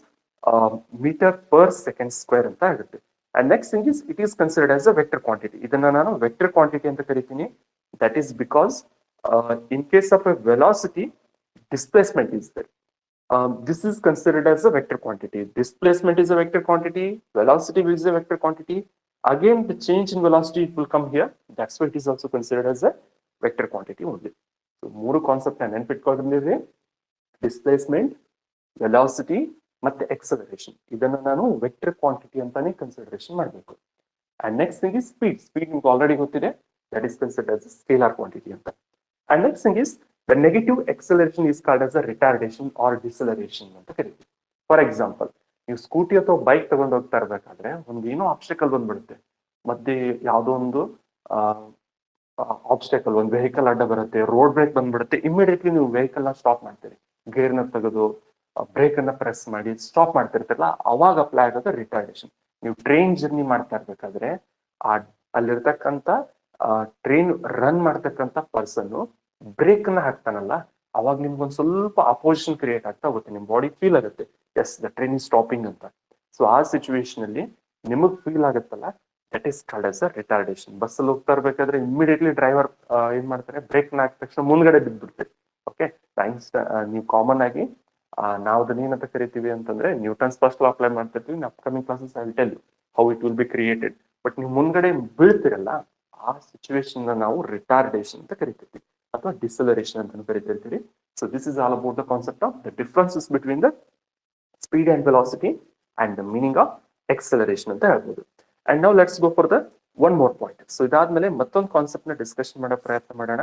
metre per second square ಅಂತ ಆಗುತ್ತೆ. And next thing is it is considered as a vector quantity. ಇದನ್ನ ನಾನು vector quantity ಅಂತ ಕರಿತೀನಿ. That is because in case of a velocity displacement is there. This is considered as a vector quantity. Displacement is a vector quantity, velocity is a vector quantity. Again, the change in velocity will come here. That's why it is also considered as a vector quantity only. So, ಮೂರು concept ನೆನಪಿಟ್ಕೊಂಡಿದ್ದೀವಿ, displacement, velocity ಮತ್ತೆ acceleration. ಇದನ್ನ ನಾನು vector quantity ಅಂತಾನೆ consideration ಮಾಡಬೇಕು. And next thing is speed ನಿಮ್ಗೆ already ಗೊತ್ತಿದೆ, that is considered as scalar quantity ಅಂತ. And next thing is the negative acceleration is called as a retardation or deceleration ಅಂತ ಕರೀತೀವಿ. ಫಾರ್ ಎಕ್ಸಾಂಪಲ್, ನೀವು scooty ಅಥವಾ bike ತಗೊಂಡು ಹೋಗ್ತಾ ಇರ್ಬೇಕಾದ್ರೆ ಒಂದು ಏನೋ ಆಬ್ಸ್ಟೆಕಲ್ ಬಂದ್ಬಿಡುತ್ತೆ, ಮತ್ತೆ ಯಾವುದೋ ಒಂದು ಆಬ್ಸ್ಟೆಕಲ್, ಒಂದು ವೆಹಿಕಲ್ ಅಡ್ಡ ಬರುತ್ತೆ, ರೋಡ್ ಬ್ರೇಕ್ ಬಂದ್ಬಿಡುತ್ತೆ, ಇಮಿಡಿಯೇಟ್ಲಿ ನೀವು ವೆಹಿಕಲ್ ನ ಸ್ಟಾಪ್ ಮಾಡ್ತೀರಿ, ಗೇರ್ ನ ತೆಗೆದು ಬ್ರೇಕ್ ಅನ್ನ ಪ್ರೆಸ್ ಮಾಡಿ ಸ್ಟಾಪ್ ಮಾಡ್ತಿರ್ತಾರಲ್ಲ, ಅವಾಗ ಅಪ್ಲೈ ಆಗೋದು ರಿಟಾರ್ಡೇಷನ್. ನೀವು ಟ್ರೈನ್ ಜರ್ನಿ ಮಾಡ್ತಾ ಇರ್ಬೇಕಾದ್ರೆ ಅಲ್ಲಿರ್ತಕ್ಕಂಥ ಟ್ರೈನ್ ರನ್ ಮಾಡ್ತಕ್ಕಂಥ ಪರ್ಸನ್ ಬ್ರೇಕ್ ನ ಹಾಕ್ತಾನಲ್ಲ, ಅವಾಗ ನಿಮ್ಗೊಂದು ಸ್ವಲ್ಪ ಅಪೋಸಿಷನ್ ಕ್ರಿಯೇಟ್ ಆಗ್ತಾ ಹೋಗುತ್ತೆ, ನಿಮ್ ಬಾಡಿ ಫೀಲ್ ಆಗುತ್ತೆ as the train is stopping ಅಂತ. ಸೊ ಆ ಸಿಚುವೇಶನ್ ಅಲ್ಲಿ ನಿಮಗ್ ಫೀಲ್ ಆಗುತ್ತಲ್ಲ, that is called as a retardation. Bus ಅಲ್ಲಿ ಹೋಗ್ತಾ ಇರ್ಬೇಕಾದ್ರೆ ಇಮಿಡಿಯೇಟ್ಲಿ ಡ್ರೈವರ್ ಏನ್ ಮಾಡ್ತಾರೆ, ಬ್ರೇಕ್ ನ ಹಾಕಿದ ತಕ್ಷಣ ಮುಂದ್ಗಡೆ ಬಿದ್ದ್ಬಿಡ್ತಾರೆ. ಓಕೆ, ನೀವು ಕಾಮನ್ ಆಗಿ ನಾವು ಅದನ್ನ ಏನಂತ ಕರಿತೀವಿ ಅಂತಂದ್ರೆ ನ್ಯೂಟನ್ಸ್ ಫಸ್ಟ್ ಲಾ ಅಪ್ಲೈ ಮಾಡ್ತಿರ್ತೀವಿ. Upcoming classes I will tell you how it will be created. But ನೀವು ಮುಂದ್ಗಡೆ ಬೀಳ್ತಿರಲ್ಲ, ಆ ಸಿಚುವೇಶನ್ ನಾವು ರಿಟಾರ್ಡೇಷನ್ ಅಂತ ಕರಿತೀವಿ ಅಥವಾ ಡಿಸಲರೇಷನ್ ಅಂತ ಕರಿತಿರ್ತೀವಿ. So this is all about the concept of the differences between the speed and velocity and the meaning of acceleration ಅಂತ ಹೇಳ್ಬೋದು. And now let's go for the one more point. So ಇದಾದ್ಮೇಲೆ ಮತ್ತೊಂದು concept ನ discussion ಮಾಡೋ ಪ್ರಯತ್ನ ಮಾಡೋಣ.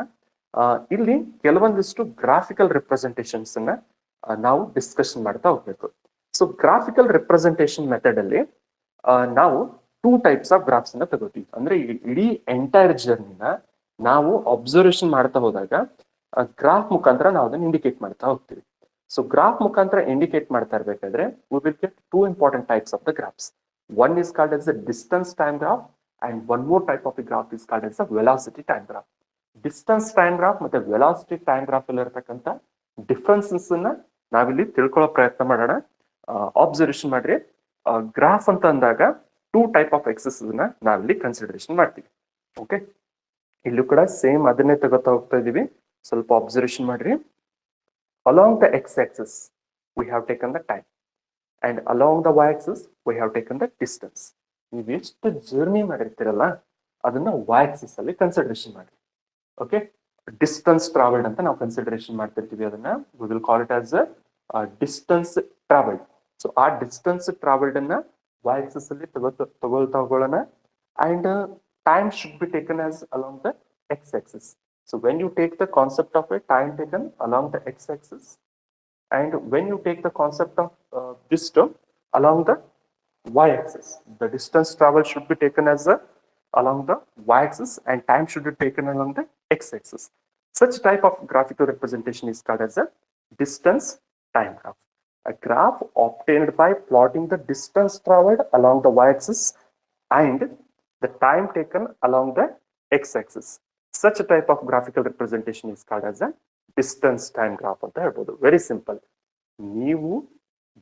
ಇಲ್ಲಿ ಕೆಲವೊಂದಿಷ್ಟು ಗ್ರಾಫಿಕಲ್ ರೆಪ್ರೆಸೆಂಟೇಷನ್ಸ್ ಅನ್ನ ನಾವು ಡಿಸ್ಕಷನ್ ಮಾಡ್ತಾ ಹೋಗ್ಬೇಕು. ಸೊ ಗ್ರಾಫಿಕಲ್ ರೆಪ್ರೆಸೆಂಟೇಷನ್ ಮೆಥಡ್ ಅಲ್ಲಿ ನಾವು ಟೂ ಟೈಪ್ಸ್ ಆಫ್ ಗ್ರಾಫ್ಸ್ ಅನ್ನ ತಗೋತೀವಿ. ಅಂದ್ರೆ ಇಡೀ ಎಂಟೈರ್ ಜರ್ನಿನ ನಾವು ಅಬ್ಸರ್ವೇಷನ್ ಮಾಡ್ತಾ ಹೋದಾಗ ಗ್ರಾಫ್ ಮುಖಾಂತರ ನಾವು ಅದನ್ನ ಇಂಡಿಕೇಟ್ ಮಾಡ್ತಾ ಹೋಗ್ತೀವಿ. ಸೊ ಗ್ರಾಫ್ ಮುಖಾಂತರ ಇಂಡಿಕೇಟ್ ಮಾಡ್ತಾ ಇರ್ಬೇಕಾದ್ರೆ we will get two important types of the graphs. One is called as the distance time graph and one more type of the graph is called as the velocity time graph. Distance time graph ಮತ್ತೆ velocity time graph ಅಲ್ಲಿ ಇರತಕ್ಕಂತ differences ಅನ್ನ ನಾವಿಲ್ಲಿ ತಿಳ್ಕೊಳ್ಳೋ ಪ್ರಯತ್ನ ಮಾಡೋಣ. Observation ಮಾಡ್ರಿ, graph ಅಂತ ಅಂದಾಗ 2 ಟೈಪ್ ಆಫ್ ಎಕ್ಸಸ್ ನಾವಿಲ್ಲಿ ಕನ್ಸಿಡರೇಷನ್ ಮಾಡ್ತೀವಿ. ಓಕೆ, ಇಲ್ಲೂ ಕೂಡ ಸೇಮ್ ಅದನ್ನೇ ತಗೋತಾ ಹೋಗ್ತಾ ಇದೀವಿ. ಸ್ವಲ್ಪ ಅಬ್ಸರ್ವೇಷನ್ ಮಾಡ್ರಿ. Along the X axis we have taken the time and along the y axis we have taken the distance. ನೀವು ಎಷ್ಟು ಜರ್ನಿ ಮಾಡಿರ್ತೀರಲ್ಲ ಅದನ್ನ ವೈ ಆಕ್ಸಿಸ್ ಅಲ್ಲಿ ಕನ್ಸಿಡರೇಷನ್ ಮಾಡಿ. ಓಕೆ, ಡಿಸ್ಟೆನ್ಸ್ ಟ್ರಾವೆಲ್ಡ್ ಅಂತ ನಾವು ಕನ್ಸಿಡರೇಷನ್ ಮಾಡ್ತಿರ್ತೀವಿ. ಅದನ್ನ we will call it as distance travelled. So ಆ ಡಿಸ್ಟೆನ್ಸ್ ಟ್ರಾವೆಲ್ಡ್ ಅನ್ನ ವೈ ಆಕ್ಸಿಸ್ ಅಲ್ಲಿ ತಗೊಳ್ಳೋಣ. And time should be taken as along the x-axis. So when you take the concept of a time taken along the x-axis, and when you take the concept of this term along the y-axis, the distance travel should be taken as along the y-axis and time should be taken along the x-axis. Such type of graphical representation is called as a distance time graph. A graph obtained by plotting the distance traveled along the y-axis and the time taken along the x-axis. Such a type of graphical representation is called as a distance time graph ಅಂತ ಹೇಳ್ಬೋದು. Very simple. ನೀವು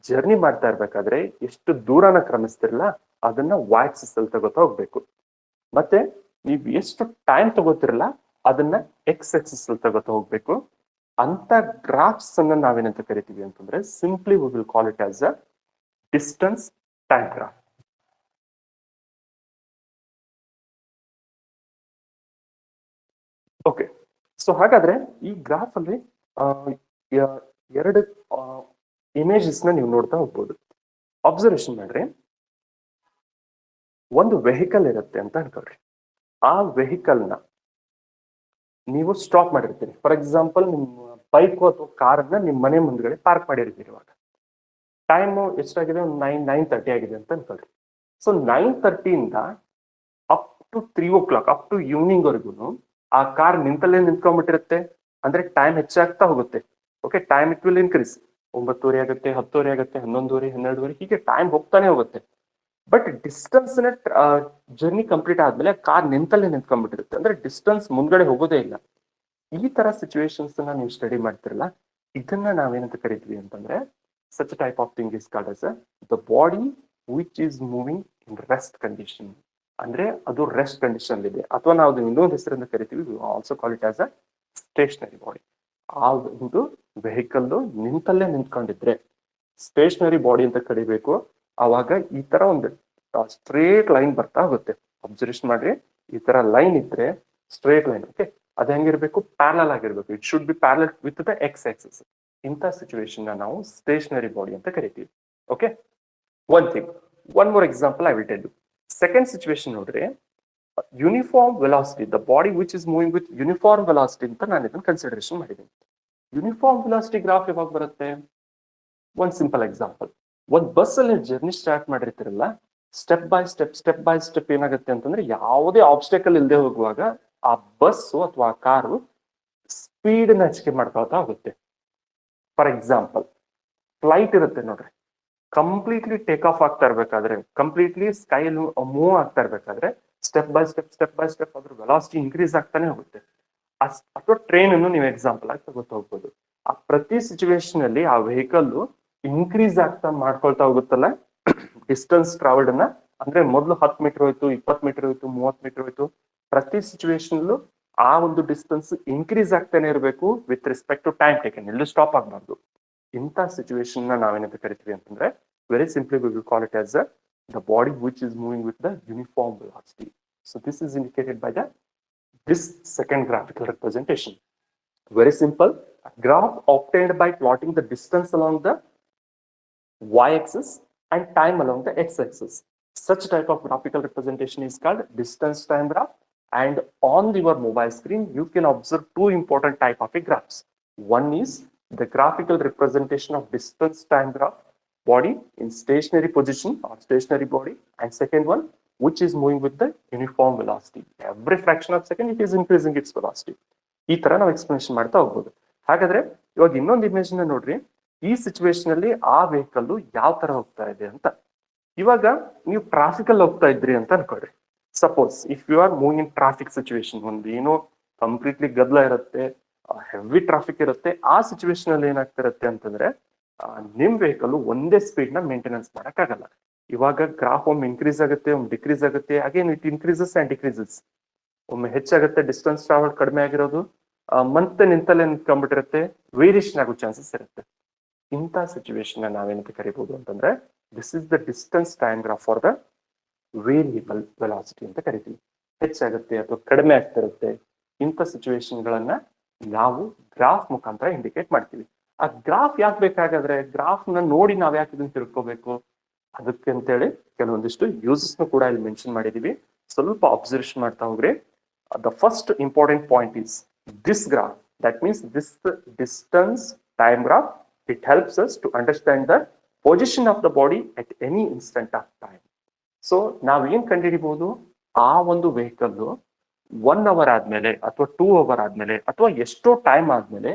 journey ಮಾಡ್ತಾ ಇರ್ಬೇಕಾದ್ರೆ ಎಷ್ಟು ದೂರನ ಕ್ರಮಿಸ್ತಿರಲ್ಲ ಅದನ್ನ y axis ಅಲ್ಲಿ ತಗೋತಾ ಹೋಗ್ಬೇಕು. ಮತ್ತೆ ನೀವು ಎಷ್ಟು ಟೈಮ್ ತಗೋತಿರಲ್ಲ ಅದನ್ನ ಎಕ್ಸ್ ಆಕ್ಸಿಸ್ ಅಲ್ಲಿ ತಗೋತಾ ಹೋಗ್ಬೇಕು. ಅಂತ ಗ್ರಾಫ್ಸ್ ಅನ್ನ ನಾವೇನಂತ ಕರಿತೀವಿ ಅಂತಂದ್ರೆ simply we will call it as a distance time graph. Okay, so ಹಾಗಾದ್ರೆ ಈ ಗ್ರಾಫ್ ಅಲ್ಲಿ ಎರಡು ಇಮೇಜಸ್ ನ ನೀವು ನೋಡ್ತಾ ಹೋಗ್ಬೋದು. ಅಬ್ಸರ್ವೇಷನ್ ಮಾಡ್ರಿ, ಒಂದು ವೆಹಿಕಲ್ ಇರುತ್ತೆ ಅಂತ ಅನ್ಕೊಳ್ರಿ. ಆ ವೆಹಿಕಲ್ ನ ನೀವು ಸ್ಟಾಪ್ ಮಾಡಿರ್ತೀರಿ. ಫಾರ್ ಎಕ್ಸಾಂಪಲ್, ನಿಮ್ಮ ಬೈಕ್ ಅಥವಾ ಕಾರನ್ನ ನಿಮ್ಮ ಮನೆ ಮುಂದ್ಗಡೆ ಪಾರ್ಕ್ ಮಾಡಿರ್ತೀರಿ. ಇವಾಗ ಟೈಮ್ ಎಷ್ಟಾಗಿದೆ, ಒಂದು 9:30 ಆಗಿದೆ ಅಂತ ಅನ್ಕೊಳ್ರಿ. ಸೊ 9:30 ಇಂದ up to 3 o'clock, up to evening ವರೆಗೂ ಆ ಕಾರ್ ನಿಂತಲ್ಲೇ ನಿಂತ್ಕೊಂಡ್ಬಿಟ್ಟಿರುತ್ತೆ. ಅಂದ್ರೆ ಟೈಮ್ ಹೆಚ್ಚಾಗ್ತಾ ಹೋಗುತ್ತೆ. Okay, time it will increase. 9:30 ಆಗುತ್ತೆ, 10:00 ಆಗುತ್ತೆ, 11:00, 12:00, ಹೀಗೆ ಟೈಮ್ ಹೋಗ್ತಾನೆ ಹೋಗುತ್ತೆ. ಬಟ್ ಡಿಸ್ಟೆನ್ಸ್ ಜರ್ನಿ ಕಂಪ್ಲೀಟ್ ಆದ್ಮೇಲೆ ಕಾರ್ ನಿಂತಲ್ಲೇ ನಿಂತ್ಕೊಂಡ್ಬಿಟ್ಟಿರುತ್ತೆ. ಅಂದ್ರೆ ಡಿಸ್ಟೆನ್ಸ್ ಮುಂದ್ಗಡೆ ಹೋಗೋದೇ ಇಲ್ಲ. ಈ ತರ ಸಿಚುವೇಶನ್ಸ್ ನೀವು ಸ್ಟಡಿ ಮಾಡ್ತಿರಲ್ಲ, ಇದನ್ನ ನಾವೇನಂತ ಕರಿತೀವಿ ಅಂತಂದ್ರೆ such type of thing is called as the body which is moving in rest condition. ಅಂದ್ರೆ ಅದು ರೆಸ್ಟ್ ಕಂಡೀಷನ್ ಇದೆ, ಅಥವಾ ನಾವು ಇನ್ನೊಂದು ಹೆಸರಿಂದ ಕರಿತೀವಿ, also call it as a stationary body. ಆ ಒಂದು ವೆಹಿಕಲ್ ನಿಂತಲ್ಲೇ ನಿಂತ್ಕೊಂಡಿದ್ರೆ ಸ್ಟೇಷನರಿ ಬಾಡಿ ಅಂತ ಕರಿಬೇಕು. ಆವಾಗ ಈ ತರ ಒಂದು ಸ್ಟ್ರೇಟ್ ಲೈನ್ ಬರ್ತಾ ಹೋಗುತ್ತೆ. ಅಬ್ಸರ್ವೇಷನ್ ಮಾಡ್ರಿ, ಈ ತರ ಲೈನ್ ಇದ್ರೆ ಸ್ಟ್ರೇಟ್ ಲೈನ್. ಓಕೆ, ಅದ್ ಹೆಂಗಿರ್ಬೇಕು, ಪ್ಯಾರಲಲ್ ಆಗಿರ್ಬೇಕು. It should be parallel with the X axis. ಇಂಥ ಸಿಚುವೇಶನ್ ನಾವು ಸ್ಟೇಷನರಿ ಬಾಡಿ ಅಂತ ಕರಿತೀವಿ. Okay, one more example I will tell you. Second situation ನೋಡ್ರಿ, uniform velocity, the body which is moving with uniform velocity ಅಂತ ನಾನು ಇದನ್ನ consideration ಮಾಡಿದ್ದೀನಿ. Uniform velocity graph ಯಾವಾಗ ಬರುತ್ತೆ? ಒಂದ್ ಸಿಂಪಲ್ ಎಕ್ಸಾಂಪಲ್. ಒಂದ್ ಬಸ್ ಅಲ್ಲಿ ಜರ್ನಿ ಸ್ಟಾರ್ಟ್ ಮಾಡಿರ್ತಿರಲ್ಲ, ಸ್ಟೆಪ್ ಬೈ ಸ್ಟೆಪ್ ಏನಾಗುತ್ತೆ ಅಂತಂದ್ರೆ, ಯಾವುದೇ ಆಬ್ಸ್ಟೆಕಲ್ ಇಲ್ಲದೆ ಹೋಗುವಾಗ ಆ ಬಸ್ ಅಥವಾ ಆ ಕಾರು ಸ್ಪೀಡ್ ನ ಹೆಚ್ಚಿಗೆ ಮಾಡ್ಕೊಳ್ತಾ ಹೋಗುತ್ತೆ. ಫಾರ್ ಎಕ್ಸಾಂಪಲ್, ಫ್ಲೈಟ್ ಇರುತ್ತೆ ನೋಡ್ರಿ, ಕಂಪ್ಲೀಟ್ಲಿ ಟೇಕ್ ಆಫ್ ಆಗ್ತಾ ಇರ್ಬೇಕಾದ್ರೆ, ಕಂಪ್ಲೀಟ್ಲಿ ಸ್ಕೈ ಮೂವ್ ಆಗ್ತಾ ಇರ್ಬೇಕಾದ್ರೆ ಸ್ಟೆಪ್ ಬೈ ಸ್ಟೆಪ್ ಅದ್ರ ವೆಲಾಸಿಟಿ ಇನ್ಕ್ರೀಸ್ ಆಗ್ತಾನೆ ಹೋಗುತ್ತೆ. ಅಥವಾ ಟ್ರೈನ್ ಅನ್ನು ನೀವು ಎಕ್ಸಾಂಪಲ್ ಆಗಿ ತಗೋತಾ ಹೋಗ್ಬೋದು. ಆ ಪ್ರತಿ ಸಿಚುವೇಶನ್ ಅಲ್ಲಿ ಆ ವೆಹಿಕಲ್ ಇನ್ಕ್ರೀಸ್ ಆಗ್ತಾ ಮಾಡ್ಕೊಳ್ತಾ ಹೋಗುತ್ತಲ್ಲ ಡಿಸ್ಟೆನ್ಸ್ ಟ್ರಾವೆಲ್ಡ್ ಅನ್ನ. ಅಂದ್ರೆ ಮೊದಲು 10 ಮೀಟರ್ ಹೋಯ್ತು, 20 ಮೀಟರ್ ಹೋಯ್ತು, 30 ಮೀಟರ್ ಹೋಯ್ತು. ಪ್ರತಿ ಸಿಚುವೇಶನ್ ಆ ಒಂದು ಡಿಸ್ಟೆನ್ಸ್ ಇನ್ಕ್ರೀಸ್ ಆಗ್ತಾನೆ ಇರಬೇಕು with respect to time taken. ಎಲ್ಲೂ ಸ್ಟಾಪ್ ಆಗಬಾರ್ದು. ಇಂಥ ಸಿಚುವೇಶನ್ ನಾವೇನಂತ ಕರಿತೀವಿ ಅಂತಂದ್ರೆ, very simply we will call it as the body which is moving with the uniform velocity. So this is indicated by this second graphical representation. Very simple. A graph obtained by plotting the distance along the y-axis and time along the x-axis. Such type of graphical representation is called distance time graph. And on your mobile screen, you can observe two important type of graphs. One is the graphical representation of distance time graph body in stationary position or stationary body, and second one which is moving with the uniform velocity. Every fraction of second it is increasing its velocity. ಈ ತರ ನಾವು explanation ಮಾಡ್ತಾ ಹೋಗ್ಬೋದು. ಹಾಗಾದ್ರೆ ಇವಾಗ ಇನ್ನೊಂದು image ನ ನೋಡ್ರಿ. ಈ ಸಿಚುವೇಶನ್ ಅಲ್ಲಿ ಆ ವೆಹಿಕಲ್ ಯಾವ ತರ ಹೋಗ್ತಾ ಇದೆ ಅಂತ. ಇವಾಗ ನೀವು ಟ್ರಾಫಿಕ್ ಅಲ್ಲಿ ಹೋಗ್ತಾ ಇದ್ರಿ ಅಂತ ಅನ್ಕೊಳ್ರಿ. Suppose if you are moving in traffic situation, ಒಂದು ಏನೋ ಕಂಪ್ಲೀಟ್ಲಿ ಗದ್ದಲ ಇರುತ್ತೆ, ಹೆವಿ ಟ್ರಾಫಿಕ್ ಇರುತ್ತೆ. ಆ ಸಿಚುವೇಶನ್ ಅಲ್ಲಿ ಏನಾಗ್ತಿರುತ್ತೆ ಅಂತಂದ್ರೆ, ನಿಮ್ ವೆಹಿಕಲ್ ಒಂದೇ ಸ್ಪೀಡ್ ನ ಮೇಂಟೆನೆನ್ಸ್ ಮಾಡಕ್ಕಾಗಲ್ಲ. ಇವಾಗ ಗ್ರಾಫ್ ಒಮ್ಮೆ ಇನ್ಕ್ರೀಸ್ ಆಗುತ್ತೆ, ಒಮ್ಮೆ ಡಿಕ್ರೀಸ್ ಆಗುತ್ತೆ, again it increases and decreases. ಒಮ್ಮೆ ಹೆಚ್ಚಾಗುತ್ತೆ, ಡಿಸ್ಟೆನ್ಸ್ ಟ್ರಾವೆಲ್ ಕಡಿಮೆ ಆಗಿರೋದು, ಮತ್ತೆ ನಿಂತಲ್ಲೇ ನಿಂತ್ಕೊಂಡ್ಬಿಟ್ಟಿರುತ್ತೆ, ವೇರಿಯೇಷನ್ ಆಗೋ ಚಾನ್ಸಸ್ ಇರುತ್ತೆ. ಇಂಥ ಸಿಚುವೇಶನ್ ನಾವೇನಂತ ಕರಿಬಹುದು ಅಂತಂದ್ರೆ this is the distance time graph for the variable velocity ಅಂತ ಕರಿತೀವಿ. ಹೆಚ್ಚಾಗುತ್ತೆ ಅಥವಾ ಕಡಿಮೆ ಆಗ್ತಿರುತ್ತೆ, ಇಂಥ ಸಿಚುವೇಶನ್ಗಳನ್ನ ನಾವು ಗ್ರಾಫ್ ಮುಖಾಂತರ ಇಂಡಿಕೇಟ್ ಮಾಡ್ತೀವಿ. ಆ ಗ್ರಾಫ್ ಯಾಕೆ ಬೇಕಾಗಾದ್ರೆ ಗ್ರಾಫ್ ನ ನೋಡಿ ನಾವ್ ಯಾಕೆ ಇದನ್ನ ತಿಳ್ಕೋಬೇಕು, ಅದಕ್ಕೆ ಅಂತೇಳಿ ಕೆಲವೊಂದಿಷ್ಟು ಯೂಸಸ್ ಕೂಡ ಇಲ್ಲಿ ಮೆನ್ಷನ್ ಮಾಡಿದೀವಿ. ಸ್ವಲ್ಪ ಅಬ್ಸರ್ವೇಷನ್ ಮಾಡ್ತಾ ಹೋಗ್ರಿ. The first important point is this graph, that means this distance time graph. It helps us to understand the position of the body at any instant of time. So ನಾವ್ ಏನ್ ಕಂಡುಹಿಡಿಬಹುದು, ಆ ಒಂದು vehicle 1 hour ಆದ್ಮೇಲೆ ಅಥವಾ 2 hour ಆದ್ಮೇಲೆ ಅಥವಾ ಎಷ್ಟೋ time ಆದ್ಮೇಲೆ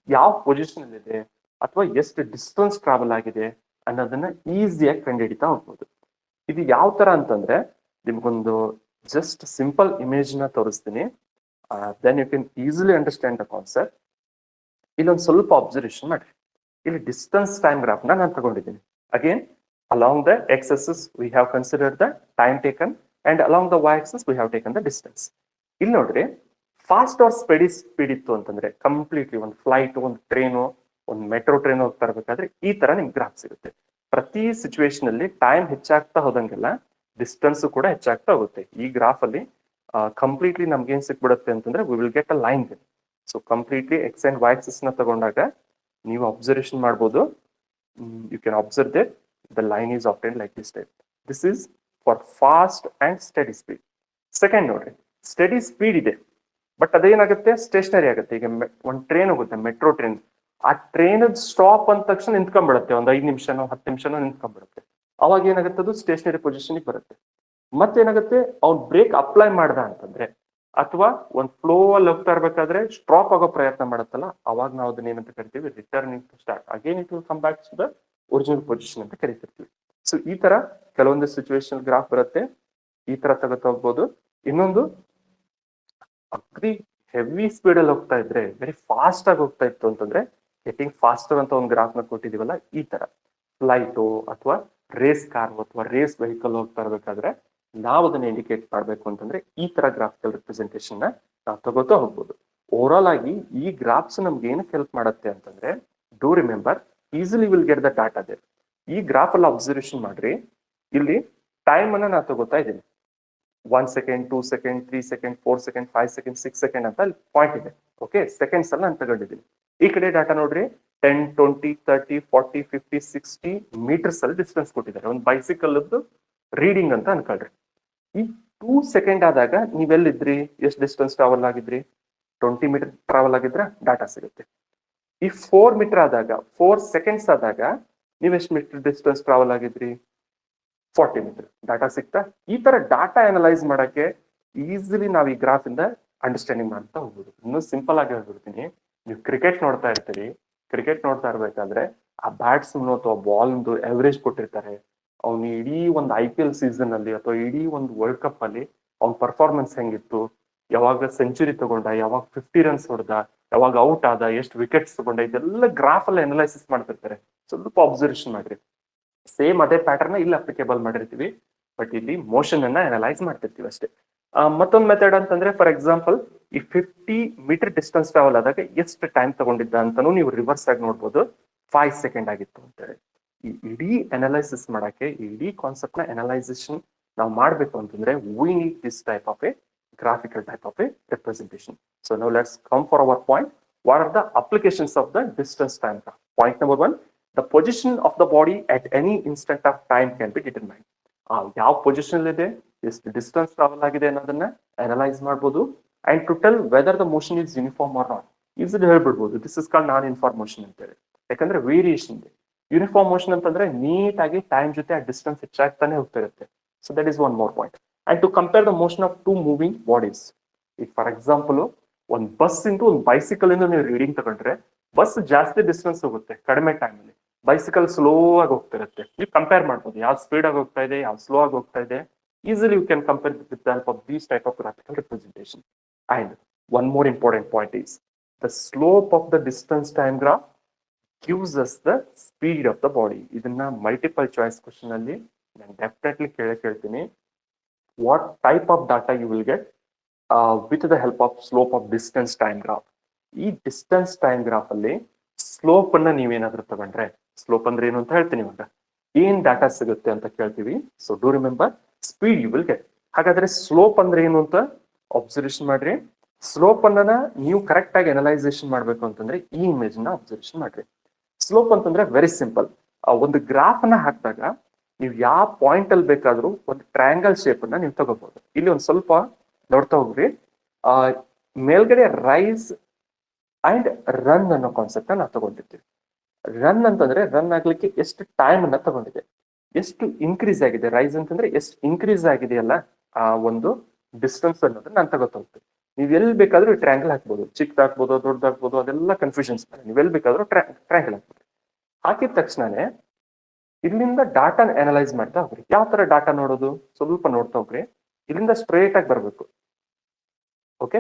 ಯಾವ ಪೊಸಿಷನ್ ಅಲ್ಲಿ ಇದೆ ಅಥವಾ ಎಷ್ಟು ಡಿಸ್ಟೆನ್ಸ್ ಟ್ರಾವೆಲ್ ಆಗಿದೆ ಅನ್ನೋದನ್ನ ಈಸಿಯಾಗಿ ಕಂಡುಹಿಡಿತಾ ಹೋಗ್ಬೋದು. ಇದು ಯಾವ ತರ ಅಂತಂದ್ರೆ ನಿಮ್ಗೊಂದು ಜಸ್ಟ್ ಸಿಂಪಲ್ ಇಮೇಜ್ ನ ತೋರಿಸ್ತೀನಿ, then you can easily understand the concept. ಇಲ್ಲೊಂದು ಸ್ವಲ್ಪ ಅಬ್ಸರ್ವೇಷನ್ ಮಾಡ್ರಿ. ಇಲ್ಲಿ ಡಿಸ್ಟೆನ್ಸ್ ಟೈಮ್ ಗ್ರಾಫ್ ನಾನು ತಗೊಂಡಿದ್ದೀನಿ. Again along the x-axis we have considered the time taken and along the y-axis we have taken the distance. ಇಲ್ಲಿ ನೋಡ್ರಿ, ಫಾಸ್ಟ್ ಆರ್ ಸ್ಪೀಡ್ ಇತ್ತು ಅಂತಂದ್ರೆ ಕಂಪ್ಲೀಟ್ಲಿ ಒಂದು ಫ್ಲೈಟ್, ಒಂದು ಟ್ರೈನು, ಒಂದು ಮೆಟ್ರೋ ಟ್ರೈನ್ ಹೋಗ್ತಾ ಇರ್ಬೇಕಾದ್ರೆ ಈ ತರ ನಿಮ್ಗೆ ಗ್ರಾಫ್ ಸಿಗುತ್ತೆ. ಪ್ರತಿ ಸಿಚುವೇಶನ್ ಅಲ್ಲಿ ಟೈಮ್ ಹೆಚ್ಚಾಗ್ತಾ ಹೋದಂಗೆಲ್ಲ ಡಿಸ್ಟೆನ್ಸ್ ಕೂಡ ಹೆಚ್ಚಾಗ್ತಾ ಹೋಗುತ್ತೆ. ಈ ಗ್ರಾಫ್ ಅಲ್ಲಿ ಕಂಪ್ಲೀಟ್ಲಿ ನಮ್ಗೆ ಏನ್ ಸಿಕ್ಬಿಡುತ್ತೆ ಅಂತಂದ್ರೆ we will get a line. So completely x and y axis ನ ತಗೊಂಡಾಗ ನೀವು ಅಬ್ಸರ್ವೇಷನ್ ಮಾಡ್ಬೋದು. You can observe that the line is obtained like this type. This is for fast and steady speed. Second ನೋಡ್ರಿ, study speed ಇದೆ but ಅದೇನಾಗುತ್ತೆ, stationery ಆಗುತ್ತೆ. ಈಗ ಒಂದು ಟ್ರೈನ್ ಹೋಗುತ್ತೆ, ಮೆಟ್ರೋ ಟ್ರೈನ್, ಆ ಟ್ರೈನ್ ಸ್ಟಾಪ್ ಅಂದ ತಕ್ಷಣ ನಿಂತ್ಕೊಂಡ್ಬಿಡುತ್ತೆ, ಒಂದು 5 ನಿಮಿಷನೋ 10 ನಿಮಿಷನೋ ನಿಂತ್ಕೊಂಡ್ಬಿಡುತ್ತೆ. ಅವಾಗ ಏನಾಗುತ್ತೆ, ಅದು ಸ್ಟೇಷನರಿ ಪೊಸಿಷನ್ ಬರುತ್ತೆ. ಮತ್ತೇನಾಗುತ್ತೆ, ಅವ್ನ್ ಬ್ರೇಕ್ ಅಪ್ಲೈ ಮಾಡ್ದ ಅಂತಂದ್ರೆ ಅಥವಾ ಒಂದು ಫ್ಲೋ ಅಲ್ಲಿ ಹೋಗ್ತಾ ಇರ್ಬೇಕಾದ್ರೆ ಸ್ಟಾಪ್ ಆಗೋ ಪ್ರಯತ್ನ ಮಾಡುತ್ತಲ್ಲ, ಅವಾಗ ನಾವು ಅದನ್ನ ಏನಂತ ಕರಿತೀವಿ, returning to start. Again it will come back to the original position ಅಂತ ಕರಿತಿರ್ತೀವಿ. ಸೊ ಈ ತರ ಕೆಲವೊಂದು ಸಿಚುವೇಶನ್ ಗ್ರಾಫ್ ಬರುತ್ತೆ, ಈ ತರ ತಗೋತಾ ಹೋಗ್ಬೋದು. ಇನ್ನೊಂದು, ಅಗ್ರಿ ಹೆವಿ ಸ್ಪೀಡ್ ಅಲ್ಲಿ ಹೋಗ್ತಾ ಇದ್ರೆ, ವೆರಿ ಫಾಸ್ಟ್ ಆಗಿ ಹೋಗ್ತಾ ಇತ್ತು ಅಂತಂದ್ರೆ ಗೆಟಿಂಗ್ ಫಾಸ್ಟರ್ ಅಂತ ಒಂದು ಗ್ರಾಫ್ ನ ಕೊಟ್ಟಿದೀವಲ್ಲ, ಈ ತರ ಫ್ಲೈಟು ಅಥವಾ ರೇಸ್ ಕಾರ್ ಅಥವಾ ರೇಸ್ ವೆಹಿಕಲ್ ಹೋಗ್ತಾ ಇರ್ಬೇಕಾದ್ರೆ ನಾವು ಅದನ್ನ ಇಂಡಿಕೇಟ್ ಮಾಡ್ಬೇಕು ಅಂತಂದ್ರೆ ಈ ತರ ಗ್ರಾಫಿಕಲ್ ರಿಪ್ರೆಸೆಂಟೇಷನ್ ನ ನಾವು ತಗೋತಾ ಹೋಗ್ಬೋದು. ಓವರ್ ಆಲ್ ಆಗಿ ಈ ಗ್ರಾಫ್ಸ್ ನಮ್ಗೆ ಏನಕ್ಕೆ ಹೆಲ್ಪ್ ಮಾಡುತ್ತೆ ಅಂತಂದ್ರೆ, do remember easily will get the data there. ಈ ಗ್ರಾಫ್ ಅಲ್ಲಿ ಅಬ್ಸರ್ವೇಷನ್ ಮಾಡ್ರಿ, ಇಲ್ಲಿ ಟೈಮ್ ಅನ್ನ ನಾನು ತಗೋತಾ ಇದ್ದೀನಿ. 1 second, 2 second, 3 second, 4 second, 5 second, 6 second ಅಂತ ಅಲ್ಲಿ ಪಾಯಿಂಟ್ ಇದೆ. ಓಕೆ, ಸೆಕೆಂಡ್ಸ್ ಅಲ್ಲಿ ನಾನು ತಗೊಂಡಿದ್ದೀನಿ. ಈ ಕಡೆ ಡಾಟಾ ನೋಡ್ರಿ, 10, 20, 30, 40, 50, 60 ಮೀಟರ್ಸ್ ಅಲ್ಲಿ ಡಿಸ್ಟೆನ್ಸ್ ಕೊಟ್ಟಿದ್ದಾರೆ. ಒಂದು ಬೈಸಿಕಲ್ ರೀಡಿಂಗ್ ಅಂತ ಅನ್ಕೊಳ್ರಿ. ಈ 2 ಸೆಕೆಂಡ್ ಆದಾಗ ನೀವೆಲ್ಲಿದ್ರಿ, ಎಷ್ಟು ಡಿಸ್ಟೆನ್ಸ್ ಟ್ರಾವೆಲ್ ಆಗಿದ್ರಿ, 20 ಮೀಟರ್ ಟ್ರಾವೆಲ್ ಆಗಿದ್ರೆ ಡಾಟಾ ಸಿಗುತ್ತೆ. ಈ 4 ಮೀಟರ್ ಆದಾಗ, 4 ಸೆಕೆಂಡ್ಸ್ ಆದಾಗ ನೀವ್ ಎಷ್ಟು ಮೀಟರ್ ಡಿಸ್ಟೆನ್ಸ್ ಟ್ರಾವೆಲ್ ಆಗಿದ್ರಿ, 40 ಮೀಟರ್ ಡಾಟಾ ಸಿಕ್ತಾ. ಈ ತರ ಡಾಟಾ ಅನಲೈಸ್ ಮಾಡಕ್ಕೆ ಈಸಿಲಿ ನಾವು ಈ ಗ್ರಾಫ್ ಇಂದ ಅಂಡರ್ಸ್ಟ್ಯಾಂಡಿಂಗ್ ಮಾಡ್ತಾ ಹೋಗ್ಬೋದು. ಇನ್ನೂ ಸಿಂಪಲ್ ಆಗಿ ಹೇಳ್ಬಿಡ್ತೀನಿ, ನೀವು ಕ್ರಿಕೆಟ್ ನೋಡ್ತಾ ಇರ್ತೀರಿ, ಕ್ರಿಕೆಟ್ ನೋಡ್ತಾ ಇರ್ಬೇಕಾದ್ರೆ ಆ ಬ್ಯಾಟ್ಸ್ಮನ್ ಅಥವಾ ಬಾಲ್ ಎವರೇಜ್ ಕೊಟ್ಟಿರ್ತಾರೆ. ಅವ್ನು ಇಡೀ ಒಂದು IPL ಸೀಸನ್ ಅಲ್ಲಿ ಅಥವಾ ಇಡೀ ಒಂದು ವರ್ಲ್ಡ್ ಕಪ್ ಅಲ್ಲಿ ಅವ್ನ ಪರ್ಫಾರ್ಮೆನ್ಸ್ ಹೆಂಗಿತ್ತು, ಯಾವಾಗ ಸೆಂಚುರಿ ತಗೊಂಡ, ಯಾವಾಗ 50 ರನ್ಸ್ ಹೊಡೆದ, ಯಾವಾಗ ಔಟ್ ಆದ, ಎಷ್ಟು ವಿಕೆಟ್ಸ್ ತಗೊಂಡ, ಇದೆಲ್ಲ ಗ್ರಾಫ್ ಅಲ್ಲಿ ಅನಲೈಸಿಸ್ ಮಾಡ್ತಿರ್ತಾರೆ. ಸ್ವಲ್ಪ ಅಬ್ಸರ್ವೇಷನ್ ಮಾಡ್ರಿ. ಸೇಮ್ ಅದೇ ಪ್ಯಾಟರ್ನ್ ಇಲ್ಲಿ ಅಪ್ಲಿಕೇಬಲ್ ಮಾಡಿರ್ತೀವಿ, ಬಟ್ ಇಲ್ಲಿ ಮೋಷನ್ ಅನ್ನ ಅನಲೈಸ್ ಮಾಡ್ತಿರ್ತೀವಿ ಅಷ್ಟೇ. ಮತ್ತೊಂದು ಮೆಥಡ್ ಅಂತಂದ್ರೆ, ಫಾರ್ ಎಕ್ಸಾಂಪಲ್ ಈ 50 ಮೀಟರ್ ಡಿಸ್ಟೆನ್ಸ್ ಟ್ರಾವೆಲ್ ಆದಾಗ ಎಷ್ಟು ಟೈಮ್ ತಗೊಂಡಿದ್ದ ಅಂತಾನು ನೀವು ರಿವರ್ಸ್ ಆಗಿ ನೋಡ್ಬೋದು. 5 ಸೆಕೆಂಡ್ ಆಗಿತ್ತು ಅಂತೇಳಿ. ಈ ಇಡೀ ಅನಲೈಸಿಸ್ ಮಾಡಕ್ಕೆ, ಈ ಇಡೀ ಕಾನ್ಸೆಪ್ಟ್ ನ ಅನಲೈಸೇಷನ್ ನಾವು ಮಾಡ್ಬೇಕು ಅಂತಂದ್ರೆ we need this type of A graphical type of a representation. So now let's come for our point. What are the applications of the distance time graph? Point number 1, the position of the body at any instant of time can be determined. ಯಾವ position ಇದೆ, ಎಷ್ಟು distance travel ಆಗಿದೆ ಅನ್ನೋದನ್ನ analyse ಮಾಡಬಹುದು. And to tell whether the motion is uniform or not, easily ಹೇಳ್ಬಿಡ್ಬೋದು. This is called non uniform motion ಅಂತೇಳಿ. ಯಾಕಂದ್ರೆ variation ಇದೆ. ಯೂನಿಫಾರ್ಮ್ ಮೋಷನ್ ಅಂತಂದ್ರೆ ನೀಟ್ ಆಗಿ ಟೈಮ್ ಜೊತೆ ಆ ಡಿಸ್ಟೆನ್ಸ್ ಹೆಚ್ಚಾಗ್ತಾನೆ ಹೋಗ್ತಾ ಇರುತ್ತೆ. So that is one more point. And to compare the motion of two moving bodies. If for example, ಒಂದು ಬಸ್ ಇಂಟು ಒಂದು ಬೈಸಿಕಲ್ ಇಂದ ನೀವು ರೀಡಿಂಗ್ ತಗೊಂಡ್ರೆ, ಬಸ್ ಜಾಸ್ತಿ ಡಿಸ್ಟೆನ್ಸ್ ಹೋಗುತ್ತೆ ಕಡಿಮೆ ಟೈಮ್ ಅಲ್ಲಿ, ಬೈಸಿಕಲ್ ಸ್ಲೋ ಆಗಿ ಹೋಗ್ತಿರುತ್ತೆ. ನೀವು ಕಂಪೇರ್ ಮಾಡ್ಬೋದು, ಯಾವ ಸ್ಪೀಡ್ ಆಗಿ ಹೋಗ್ತಾ ಇದೆ, ಯಾವ ಸ್ಲೋ ಆಗಿ ಹೋಗ್ತಾ ಇದೆ. Easily you can compare with the help of these type of graphical representation. And one more important point is the slope of the distance time graph gives us the speed of the body. ಇದನ್ನ multiple choice question ಅಲ್ಲಿ ನಾನು definitely ಕೇಳ್ತೀನಿ. What type of data you will get with the help of slope of distance time graph. ಈ distance time graph ಅಲ್ಲಿ slope ಅನ್ನ ನೀವೇನಾದ್ರೂ ತಗೊಂಡ್ರೆ, slope ಅಂದ್ರೆ ಏನು ಅಂತ ಹೇಳ್ತೀನಿ ಇವಾಗ, ಏನ್ ಡಾಟಾ ಸಿಗುತ್ತೆ ಅಂತ ಕೇಳ್ತೀವಿ. So do remember speed you will get. ಹಾಗಾದ್ರೆ ಸ್ಲೋಪ್ ಅಂದ್ರೆ ಏನು ಅಂತ ಅಬ್ಸರ್ವೇಷನ್ ಮಾಡ್ರಿ. ಸ್ಲೋಪ್ ಅನ್ನ ನೀವು ಕರೆಕ್ಟ್ ಆಗಿ ಅನಲೈಸೇಷನ್ ಮಾಡ್ಬೇಕು ಅಂತಂದ್ರೆ ಈ ಇಮೇಜ್ ನ ಅಬ್ಸರ್ವೇಷನ್ ಮಾಡ್ರಿ. ಸ್ಲೋಪ್ ಅಂತಂದ್ರೆ ವೆರಿ ಸಿಂಪಲ್. ಒಂದು ಗ್ರಾಫ್ ಅನ್ನ ಹಾಕಿದಾಗ ನೀವು ಯಾವ ಪಾಯಿಂಟ್ ಅಲ್ಲಿ ಬೇಕಾದ್ರೂ ಒಂದು ಟ್ರಯಾಂಗಲ್ ಶೇಪ್ ಅನ್ನ ನೀವು ತಗೋಬಹುದು. ಇಲ್ಲಿ ಒಂದ್ ಸ್ವಲ್ಪ ನೋಡ್ತಾ ಹೋಗ್ರಿ. ಮೇಲ್ಗಡೆ ರೈಸ್ ಅಂಡ್ ರನ್ ಅನ್ನೋ ಕಾನ್ಸೆಪ್ಟ್ ನಾವು ತಗೊಂಡಿರ್ತೀವಿ. ರನ್ ಅಂತಂದ್ರೆ ರನ್ ಆಗ್ಲಿಕ್ಕೆ ಎಷ್ಟು ಟೈಮ್ ಅನ್ನ ತಗೊಂಡಿದೆ, ಎಷ್ಟು ಇನ್ಕ್ರೀಸ್ ಆಗಿದೆ. ರೈಸ್ ಅಂತಂದ್ರೆ ಎಷ್ಟು ಇನ್ಕ್ರೀಸ್ ಆಗಿದೆಯಲ್ಲ ಆ ಒಂದು ಡಿಸ್ಟೆನ್ಸ್ ಅನ್ನೋದನ್ನ ನಾನು ತಗೋತಾ ಹೋಗ್ತೀನಿ. ನೀವ್ ಎಲ್ಲಿ ಬೇಕಾದ್ರೂ ಟ್ರ್ಯಾಂಗಲ್ ಹಾಕ್ಬೋದು, ಚಿಕ್ಕದಾಗ್ಬೋದು ದೊಡ್ಡದಾಗ್ಬೋದು, ಅದೆಲ್ಲ ಕನ್ಫ್ಯೂಷನ್ಸ್. ನೀವ್ ಎಲ್ಲಿ ಬೇಕಾದ್ರೂ ಟ್ರ್ಯಾಂಗಲ್ ಹಾಕ್ಬೋದು. ಹಾಕಿದ ತಕ್ಷಣನೇ ಇಲ್ಲಿಂದ ಡಾಟಾ ಅನಲೈಸ್ ಮಾಡ್ತಾ ಹೋಗ್ರಿ. ಯಾವ ತರ ಡಾಟಾ ನೋಡೋದು, ಸ್ವಲ್ಪ ನೋಡ್ತಾ ಹೋಗ್ರಿ. ಇಲ್ಲಿಂದ ಸ್ಟ್ರೇಟ್ ಆಗಿ ಬರ್ಬೇಕು. Okay,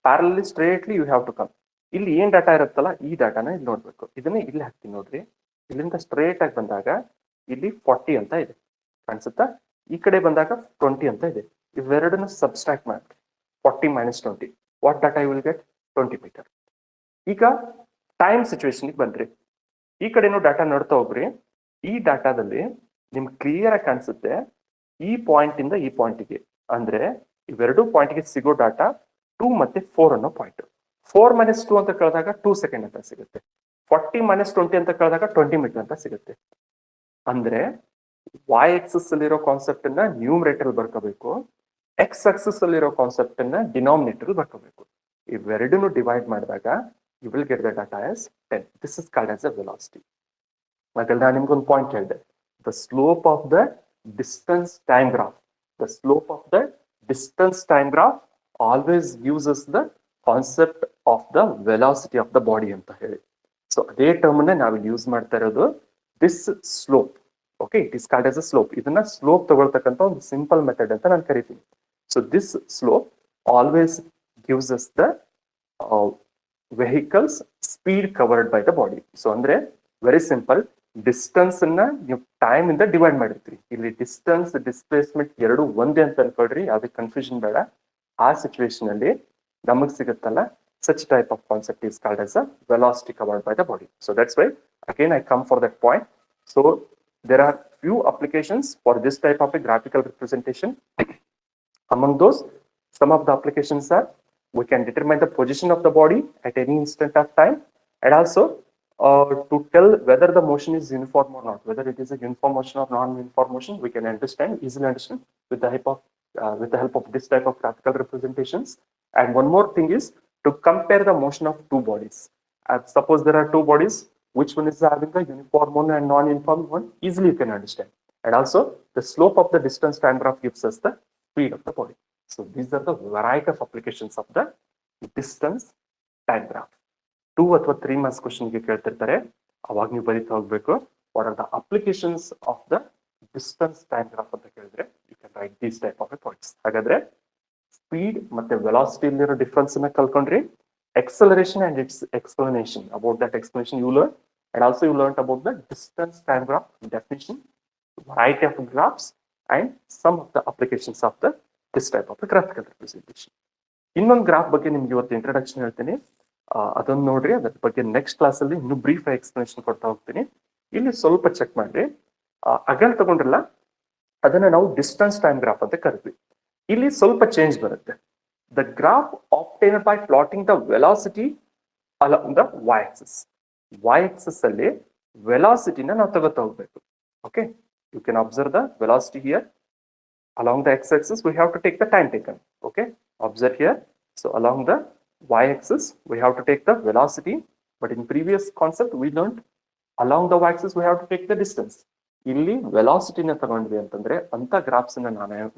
parallelly straightly you have to come. ಇಲ್ಲಿ ಏನ್ ಡಾಟಾ ಇರುತ್ತಲ್ಲ ಈ ಡಾಟಾನ ಇಲ್ಲಿ ನೋಡ್ಬೇಕು. ಇದನ್ನೇ ಇಲ್ಲಿ ಹಾಕ್ತೀನಿ ನೋಡ್ರಿ. ಇಲ್ಲಿಂದ ಸ್ಟ್ರೇಟ್ ಆಗಿ ಬಂದಾಗ ಇಲ್ಲಿ 40 ಅಂತ ಇದೆ ಕಾಣಿಸುತ್ತಾ, ಈ ಕಡೆ ಬಂದಾಗ 20 ಅಂತ ಇದೆ. ಇವೆರಡನ್ನು ಸಬ್ಸ್ಟ್ರಾಕ್ಟ್ ಮಾಡಿ 40 - 20, what data you will get? 20 metre. ಈಗ ಟೈಮ್ ಸಿಚುವೇಶನ್ ಬಂದ್ರಿ. ಈ ಕಡೆನೂ ಡಾಟಾ ನೋಡ್ತಾ ಹೋಗ್ರಿ. ಈ ಡಾಟಾದಲ್ಲಿ ನಿಮ್ಗೆ ಕ್ಲಿಯರ್ ಆಗಿ ಕಾಣಿಸುತ್ತೆ ಈ ಪಾಯಿಂಟ್ ಇಂದ ಈ ಪಾಯಿಂಟ್ಗೆ, ಅಂದ್ರೆ ಇವೆರಡು ಪಾಯಿಂಟ್ಗೆ ಸಿಗೋ ಡಾಟಾ 2 ಮತ್ತೆ 4 ಅನ್ನೋ ಪಾಯಿಂಟ್. 4 - 2 ಅಂತ ಕಳೆದಾಗ 2 ಸೆಕೆಂಡ್ ಅಂತ ಸಿಗುತ್ತೆ. 40 - 20 ಅಂತ ಕಳೆದಾಗ 20 ಮೀಟರ್ ಅಂತ ಸಿಗುತ್ತೆ. ಅಂದ್ರೆ y ಆಕ್ಸಿಸ್ ಅಲ್ಲಿರೋ ಕಾನ್ಸೆಪ್ಟ್ ಅನ್ನ ನ್ಯೂಮರೇಟರ್ ಬರ್ಕೋಬೇಕು, x ಆಕ್ಸಿಸ್ ಅಲ್ಲಿರೋ ಕಾನ್ಸೆಪ್ಟ್ ಅನ್ನ ಡಿನಾಮಿನೇಟರ್ ಬರ್ಕೋಬೇಕು. ಇವೆರಡನ್ನು ಡಿವೈಡ್ ಮಾಡಿದಾಗ you will get the data as 10. This is called as a velocity. ಹಾಗಾದ್ರೆ ನಾನು ನಿಮ್ಗೊಂದು ಪಾಯಿಂಟ್ ಹೇಳಿದೆ, the slope of the distance time graph. The slope of the distance time graph always gives us the concept of the velocity of the body ಅಂತ ಹೇಳಿ. So ಅದೇ term ಅನ್ನ ನಾವಿಲ್ಲಿ use ಮಾಡ್ತಾ ಇರೋದು this slope. Okay, it is called as a slope. ಇದನ್ನ slope ತಗೊಳ್ತಕ್ಕಂಥ ಒಂದು simple method ಅಂತ ನಾನು ಕರಿತೀನಿ. So this slope always gives us the vehicles speed covered by the body. So ಅಂದ್ರೆ ವೆರಿ ಸಿಂಪಲ್, ಡಿಸ್ಟೆನ್ಸ್ ಅನ್ನ ನೀವು ಟೈಮ್ ಇಂದ ಡಿವೈಡ್ ಮಾಡಿರ್ತೀರಿ. ಇಲ್ಲಿ ಡಿಸ್ಟೆನ್ಸ್ ಡಿಸ್ಪ್ಲೇಸ್ಮೆಂಟ್ ಎರಡು ಒಂದೇ ಅಂತ ಅನ್ಕೊಳ್ರಿ, ಅದಕ್ಕೆ ಕನ್ಫ್ಯೂಷನ್ ಬೇಡ. ಆ ಸಿಚುವೇಶನ್ ಅಲ್ಲಿ ನಮಗ್ ಸಿಗುತ್ತಲ್ಲ, such type of concept is called as a velocity covered by the body. So that's why again I come for that point. So there are few applications for this type of a graphical representation. Among those, some of the applications are we can determine the position of the body at any instant of time, and also to tell whether the motion is uniform or not, whether it is a uniform motion or non-uniform motion, we can easily understand with the help of this type of graphical representations. And one more thing is to compare the motion of two bodies. Suppose there are two bodies, which one is having a uniform one and non-uniform one, easily you can understand. And also the slope of the distance time graph gives us the speed of the body. So these are the variety of applications of the distance time graph. 2 ಅಥವಾ 3 marks question ಗೆ ಕೇಳ್ತಿರ್ತಾರೆ, ಅವಾಗ ನೀವು ಬರೀತಾ ಹೋಗ್ಬೇಕು what are the applications of the distance time graph ಅಂತ ಕೇಳಿದ್ರೆ you can write these type of points. ಹಾಗಾದ್ರೆ speed ಮತ್ತೆ ವೆಲಾಸಿಟಿ ಇರೋ ಡಿಫರೆನ್ಸ್ ಅನ್ನ ಕಲ್ಕೊಂಡ್ರಿ. Acceleration and its explanation, about that explanation you learned, and also you learned about the distance time graph definition, variety of graphs, and some of the applications of this type of a graphical representation. ಇನ್ನೊಂದು graph ಬಗ್ಗೆ ನಿಮ್ಗೆ ಇವತ್ತು introduction ಹೇಳ್ತೀನಿ, ಅದನ್ನ ನೋಡ್ರಿ. ಅದ್ರ ಬಗ್ಗೆ next class ಅಲ್ಲಿ ಇನ್ನು ಬ್ರೀಫ್ ಎಕ್ಸ್ಪ್ಲನೇಷನ್ ಕೊಡ್ತಾ ಹೋಗ್ತೀನಿ. ಇಲ್ಲಿ ಸ್ವಲ್ಪ ಚೆಕ್ ಮಾಡ್ರಿ. ಅಗಲ್ ತಗೊಂಡ್ರಲ್ಲ, ಅದನ್ನ ನಾವು ಡಿಸ್ಟೆನ್ಸ್ ಟೈಮ್ ಗ್ರಾಫ್ ಅಂತ ಕರಿತೀವಿ. ಇಲ್ಲಿ ಸ್ವಲ್ಪ ಚೇಂಜ್ ಬರುತ್ತೆ. The graph obtained by plotting the velocity along the y-axis. Y-axis ಅಲ್ಲಿ velocity ನ ನಾವು ತಗೋತಾ ಹೋಗ್ಬೇಕು. Okay, you can observe the velocity here. Along the x-axis we have to take the time taken. Okay, observe here. So along the y-axis we have to take the velocity, but in previous concept we learned along the y-axis we have to take the distance. ಇಲ್ಲಿ ವೆಲಾಸಿಟಿನ ತಗೊಂಡ್ವಿ ಅಂತಂದ್ರೆ ಅಂತ graphs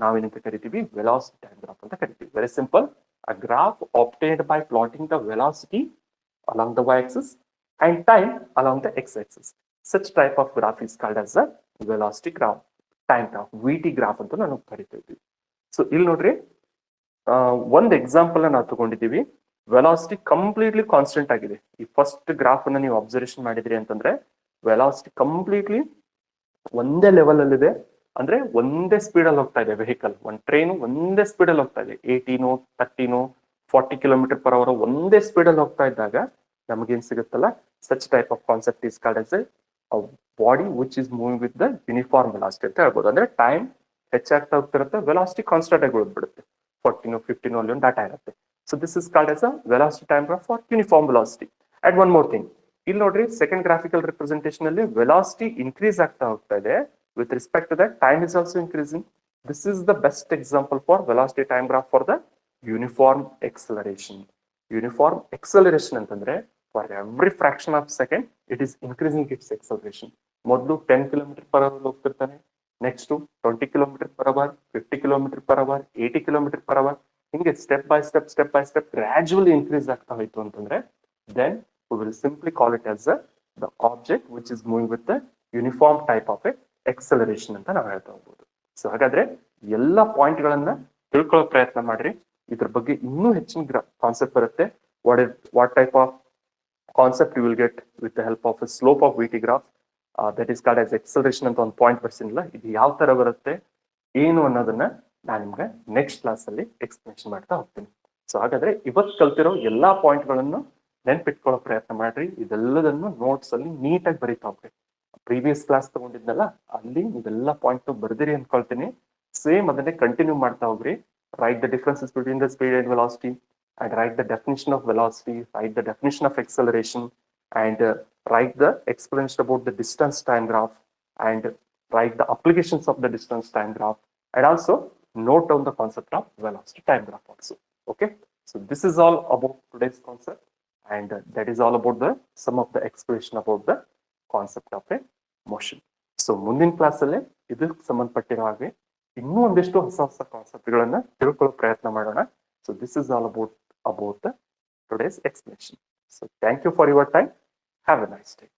ನಾವೇನಂತ ಕರಿತೀವಿ? Velocity time graph ಅಂತ ಕರಿತೀವಿ. Very simple, a graph obtained by plotting the velocity along the y-axis and time along the x-axis. Such type of graph is called as a velocity graph, time graph, VT graph ಅಂತ ನಾವು ಕರಿತೀವಿ. So ಇಲ್ಲಿ ನೋಡ್ರಿ, ಒಂದು example ನಾವು ತಗೊಂಡಿದ್ದೀವಿ. Velocity completely constant ಆಗಿದೆ. ಈ ಫಸ್ಟ್ ಗ್ರಾಫ್ ಅನ್ನ ನೀವು ಅಬ್ಸರ್ವೇಷನ್ ಮಾಡಿದ್ರಿ ಅಂತಂದ್ರೆ ವೆಲಾಸಿಟಿ ಕಂಪ್ಲೀಟ್ಲಿ ಒಂದೇ ಲೆವೆಲ್ ಅಲ್ಲಿ ಇದೆ. ಅಂದ್ರೆ ಒಂದೇ ಸ್ಪೀಡ್ ಅಲ್ಲಿ ಹೋಗ್ತಾ ಇದೆ ವೆಹಿಕಲ್. ಒಂದು ಟ್ರೈನ್ ಒಂದೇ ಸ್ಪೀಡ್ ಅಲ್ಲಿ ಹೋಗ್ತಾ ಇದೆ. 18 30 40 ಕಿಲೋಮೀಟರ್ ಪರ್ ಅವರ್ ಒಂದೇ ಸ್ಪೀಡ್ ಅಲ್ಲಿ ಹೋಗ್ತಾ ಇದ್ದಾಗ ನಮಗೇನ್ ಸಿಗುತ್ತಲ್ಲ, such type of concept is called as A body which is moving with the uniform velocity ಅಂತ ಹೇಳ್ಬೋದು. ಅಂದ್ರೆ ಟೈಮ್ ಹೆಚ್ಚಾಗ್ತಾ ಹೋಗ್ತಿರುತ್ತೆ, ವೆಲಾಸಿಟಿ ಕಾನ್ಸ್ಟೆಂಟ್ ಆಗಿ ಉಳಿದ್ಬಿಡುತ್ತೆ. 14 15 ಅಲ್ಲಿ ಒಂದು ಡಾಟಾ ಇರುತ್ತೆ. So this is called as a velocity time graph for uniform velocity. And one more thing, ಇಲ್ಲಿ ನೋಡ್ರಿ ಸೆಕೆಂಡ್ ಗ್ರಾಫಿಕಲ್ ರಿಪ್ರೆಸೆಂಟೇಷನ್ ಅಲ್ಲಿ ವೆಲಾಸಿಟಿ ಇನ್ಕ್ರೀಸ್ ಆಗ್ತಾ ಹೋಗ್ತಾ ಇದೆ. With respect to that time is also increasing. This is the best example for velocity time graph for the uniform acceleration. Uniform acceleration ಅಂತಂದ್ರೆ for every fraction of second it is increasing its acceleration. ಮೊದಲು 10 kilometre per hour ಹೋಗ್ತಿರ್ತಾನೆ, next 20 kilometre per hour, 50 kilometre per hour, 80 kilometre per hour, ಹಿಂಗೆ step by step gradually increase ಆಗ್ತಾ ಹೋಯ್ತು ಅಂತಂದ್ರೆ then we will simply call it as the object which is moving with the uniform type of acceleration ಅಂತ ನಾವು ಹೇಳ್ತಾ ಹೋಗ್ಬೋದು. So ಹಾಗಾದ್ರೆ ಎಲ್ಲ ಪಾಯಿಂಟ್ ಗಳನ್ನ ತಿಳ್ಕೊಳ್ಳೋ ಪ್ರಯತ್ನ ಮಾಡ್ರಿ. ಇದ್ರ ಬಗ್ಗೆ ಇನ್ನೂ ಹೆಚ್ಚಿನ ಕಾನ್ಸೆಪ್ಟ್ ಬರುತ್ತೆ. What type of concept you will get with the help of slope of v t graph, that is called as acceleration ಅಂತ ಒಂದು ಪಾಯಿಂಟ್ ಬರ್ಸಿಲ್ಲ. ಇದು ಯಾವ ತರ ಬರುತ್ತೆ ಏನು ಅನ್ನೋದನ್ನ ನಾನು ನಿಮ್ಗೆ ನೆಕ್ಸ್ಟ್ ಕ್ಲಾಸ್ ಅಲ್ಲಿ ಎಕ್ಸ್ಪ್ಲೇಷನ್ ಮಾಡ್ತಾ ಹೋಗ್ತೀನಿ. ಸೊ ಹಾಗಾದ್ರೆ ಇವತ್ತು ಕಲ್ತಿರೋ ಎಲ್ಲಾ ಪಾಯಿಂಟ್ ಗಳನ್ನು ನೆನ್ಪಿಟ್ಕೊಳ್ಳೋ ಪ್ರಯತ್ನ ಮಾಡ್ರಿ. ಇದೆಲ್ಲದನ್ನು ನೋಟ್ಸ್ ಅಲ್ಲಿ ನೀಟಾಗಿ ಬರೀತಾ ಹೋಗ್ರಿ. ಪ್ರೀವಿಯಸ್ ಕ್ಲಾಸ್ ತಗೊಂಡಿದ್ನಲ್ಲ ಅಲ್ಲಿ ಇದೆಲ್ಲ ಪಾಯಿಂಟ್ ಬರ್ದಿರಿ ಅನ್ಕೊಳ್ತೀನಿ. ಸೇಮ್ ಅದನ್ನೇ ಕಂಟಿನ್ಯೂ ಮಾಡ್ತಾ ಹೋಗ್ರಿ. Right the differences between the speed and velocity, and write the definition of velocity, write the definition of acceleration, and write the explanation about the distance time graph, and write the applications of the distance time graph, and also note down the concept of velocity time graph also. Okay, so this is all about today's concept, and that is all about the some of the explanation about the concept of a motion. So ಮುಂದಿನ class ಅಲ್ಲಿ ಇದಕ್ಕೆ ಸಂಬಂಧಪಟ್ಟಿರೋ ಹಾಗೆ ಇನ್ನೂ ಒಂದಿಷ್ಟು ಹೊಸ ಹೊಸ concept ಗಳನ್ನ ತಿಳ್ಕೊಳ್ಳೋ ಪ್ರಯತ್ನ ಮಾಡೋಣ. So this is all about the today's explanation. So thank you for your time. Have a nice day.